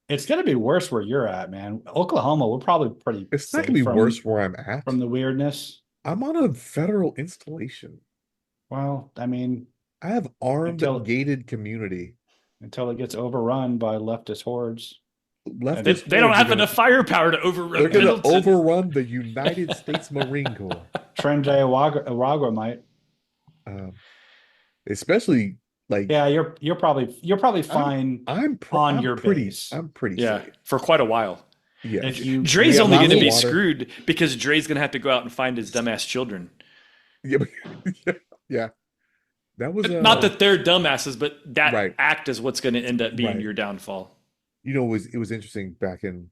It's gonna be worse where you're at, man. Oklahoma, we're probably pretty It's not safe gonna be from, worse where I'm at. from the weirdness. I'm on a federal installation. Well, I mean, I have armed Until- gated community. until it gets overrun by leftist hordes. Leftist They don't hordes are have gonna- enough firepower to overrun They're gonna Middleton. overrun the United States Marine Corps. Tren Aragua might. Especially like Yeah, you're probably fine on your pretty base. I'm pretty Yeah, safe. for quite a while. Yeah. If you Dre's Yeah, only lots going to of be water. screwed because Dre's going to have to go out and find his dumbass children. Yeah, yeah. That was Not that they're dumbasses, but that Right. act is what's going to end up being Right. your downfall. it was interesting back in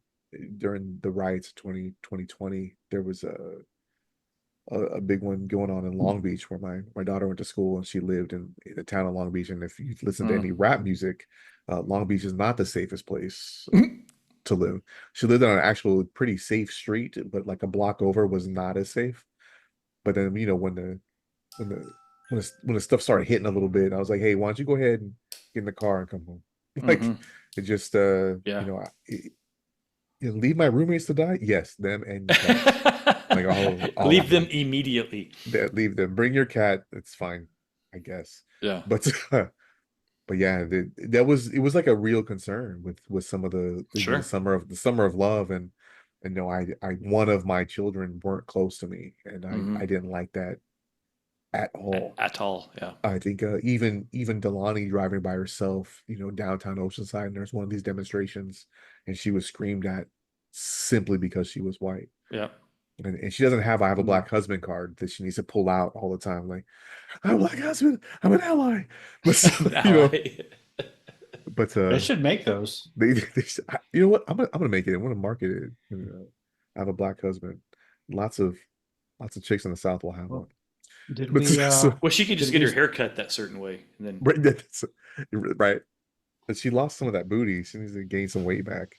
during the riots of 2020. There was a big one going on in Long Beach where my daughter went to school, and she lived in the town of Long Beach. And if you listen to any rap music, Long Beach is not the safest place to live. She lived on an actual pretty safe street, but like a block over was not as safe. But then when the stuff started hitting a little bit, I was like, hey, why don't you go ahead and get in the car and come home? Like Mhm. it just Yeah. leave my roommates to die. Yes, them and your cat. Like all Leave of them immediately. leave them. Bring your cat. It's fine, I guess. Yeah. But but yeah, it was like a real concern with some of the Sure. the summer of love, and no, I one of my children weren't close to me, and I didn't like that at all. At all. Yeah. I think even Delaney driving by herself, downtown Oceanside, and there's one of these demonstrations, and she was screamed at simply because she was white. Yeah. And she doesn't have I have a black husband card that she needs to pull out all the time. Like, I'm a black husband, I'm an ally. But but They should make those. you know what? I'm gonna make it. I'm gonna market it. I have a black husband. Lots of chicks in the South will have one. Did But we? Well, she could just Did get we- her hair cut that certain way, and then Right, that's right. But she lost some of that booty. She needs to gain some weight back.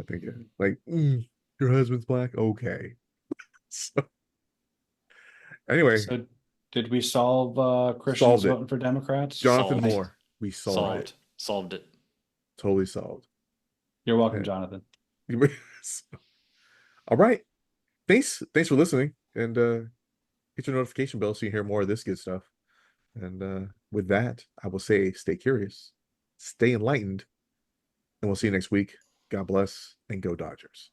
I think like your husband's black. Okay. So, anyway, So did we solve Christians Solved it. voting for Democrats? Jonathan solved. Moore, we solved it. solved it. Totally solved. You're welcome, Yeah. Jonathan. All right. Thanks for listening, and hit your notification bell so you hear more of this good stuff. And with that, I will say stay curious, stay enlightened, and we'll see you next week. God bless, and go Dodgers.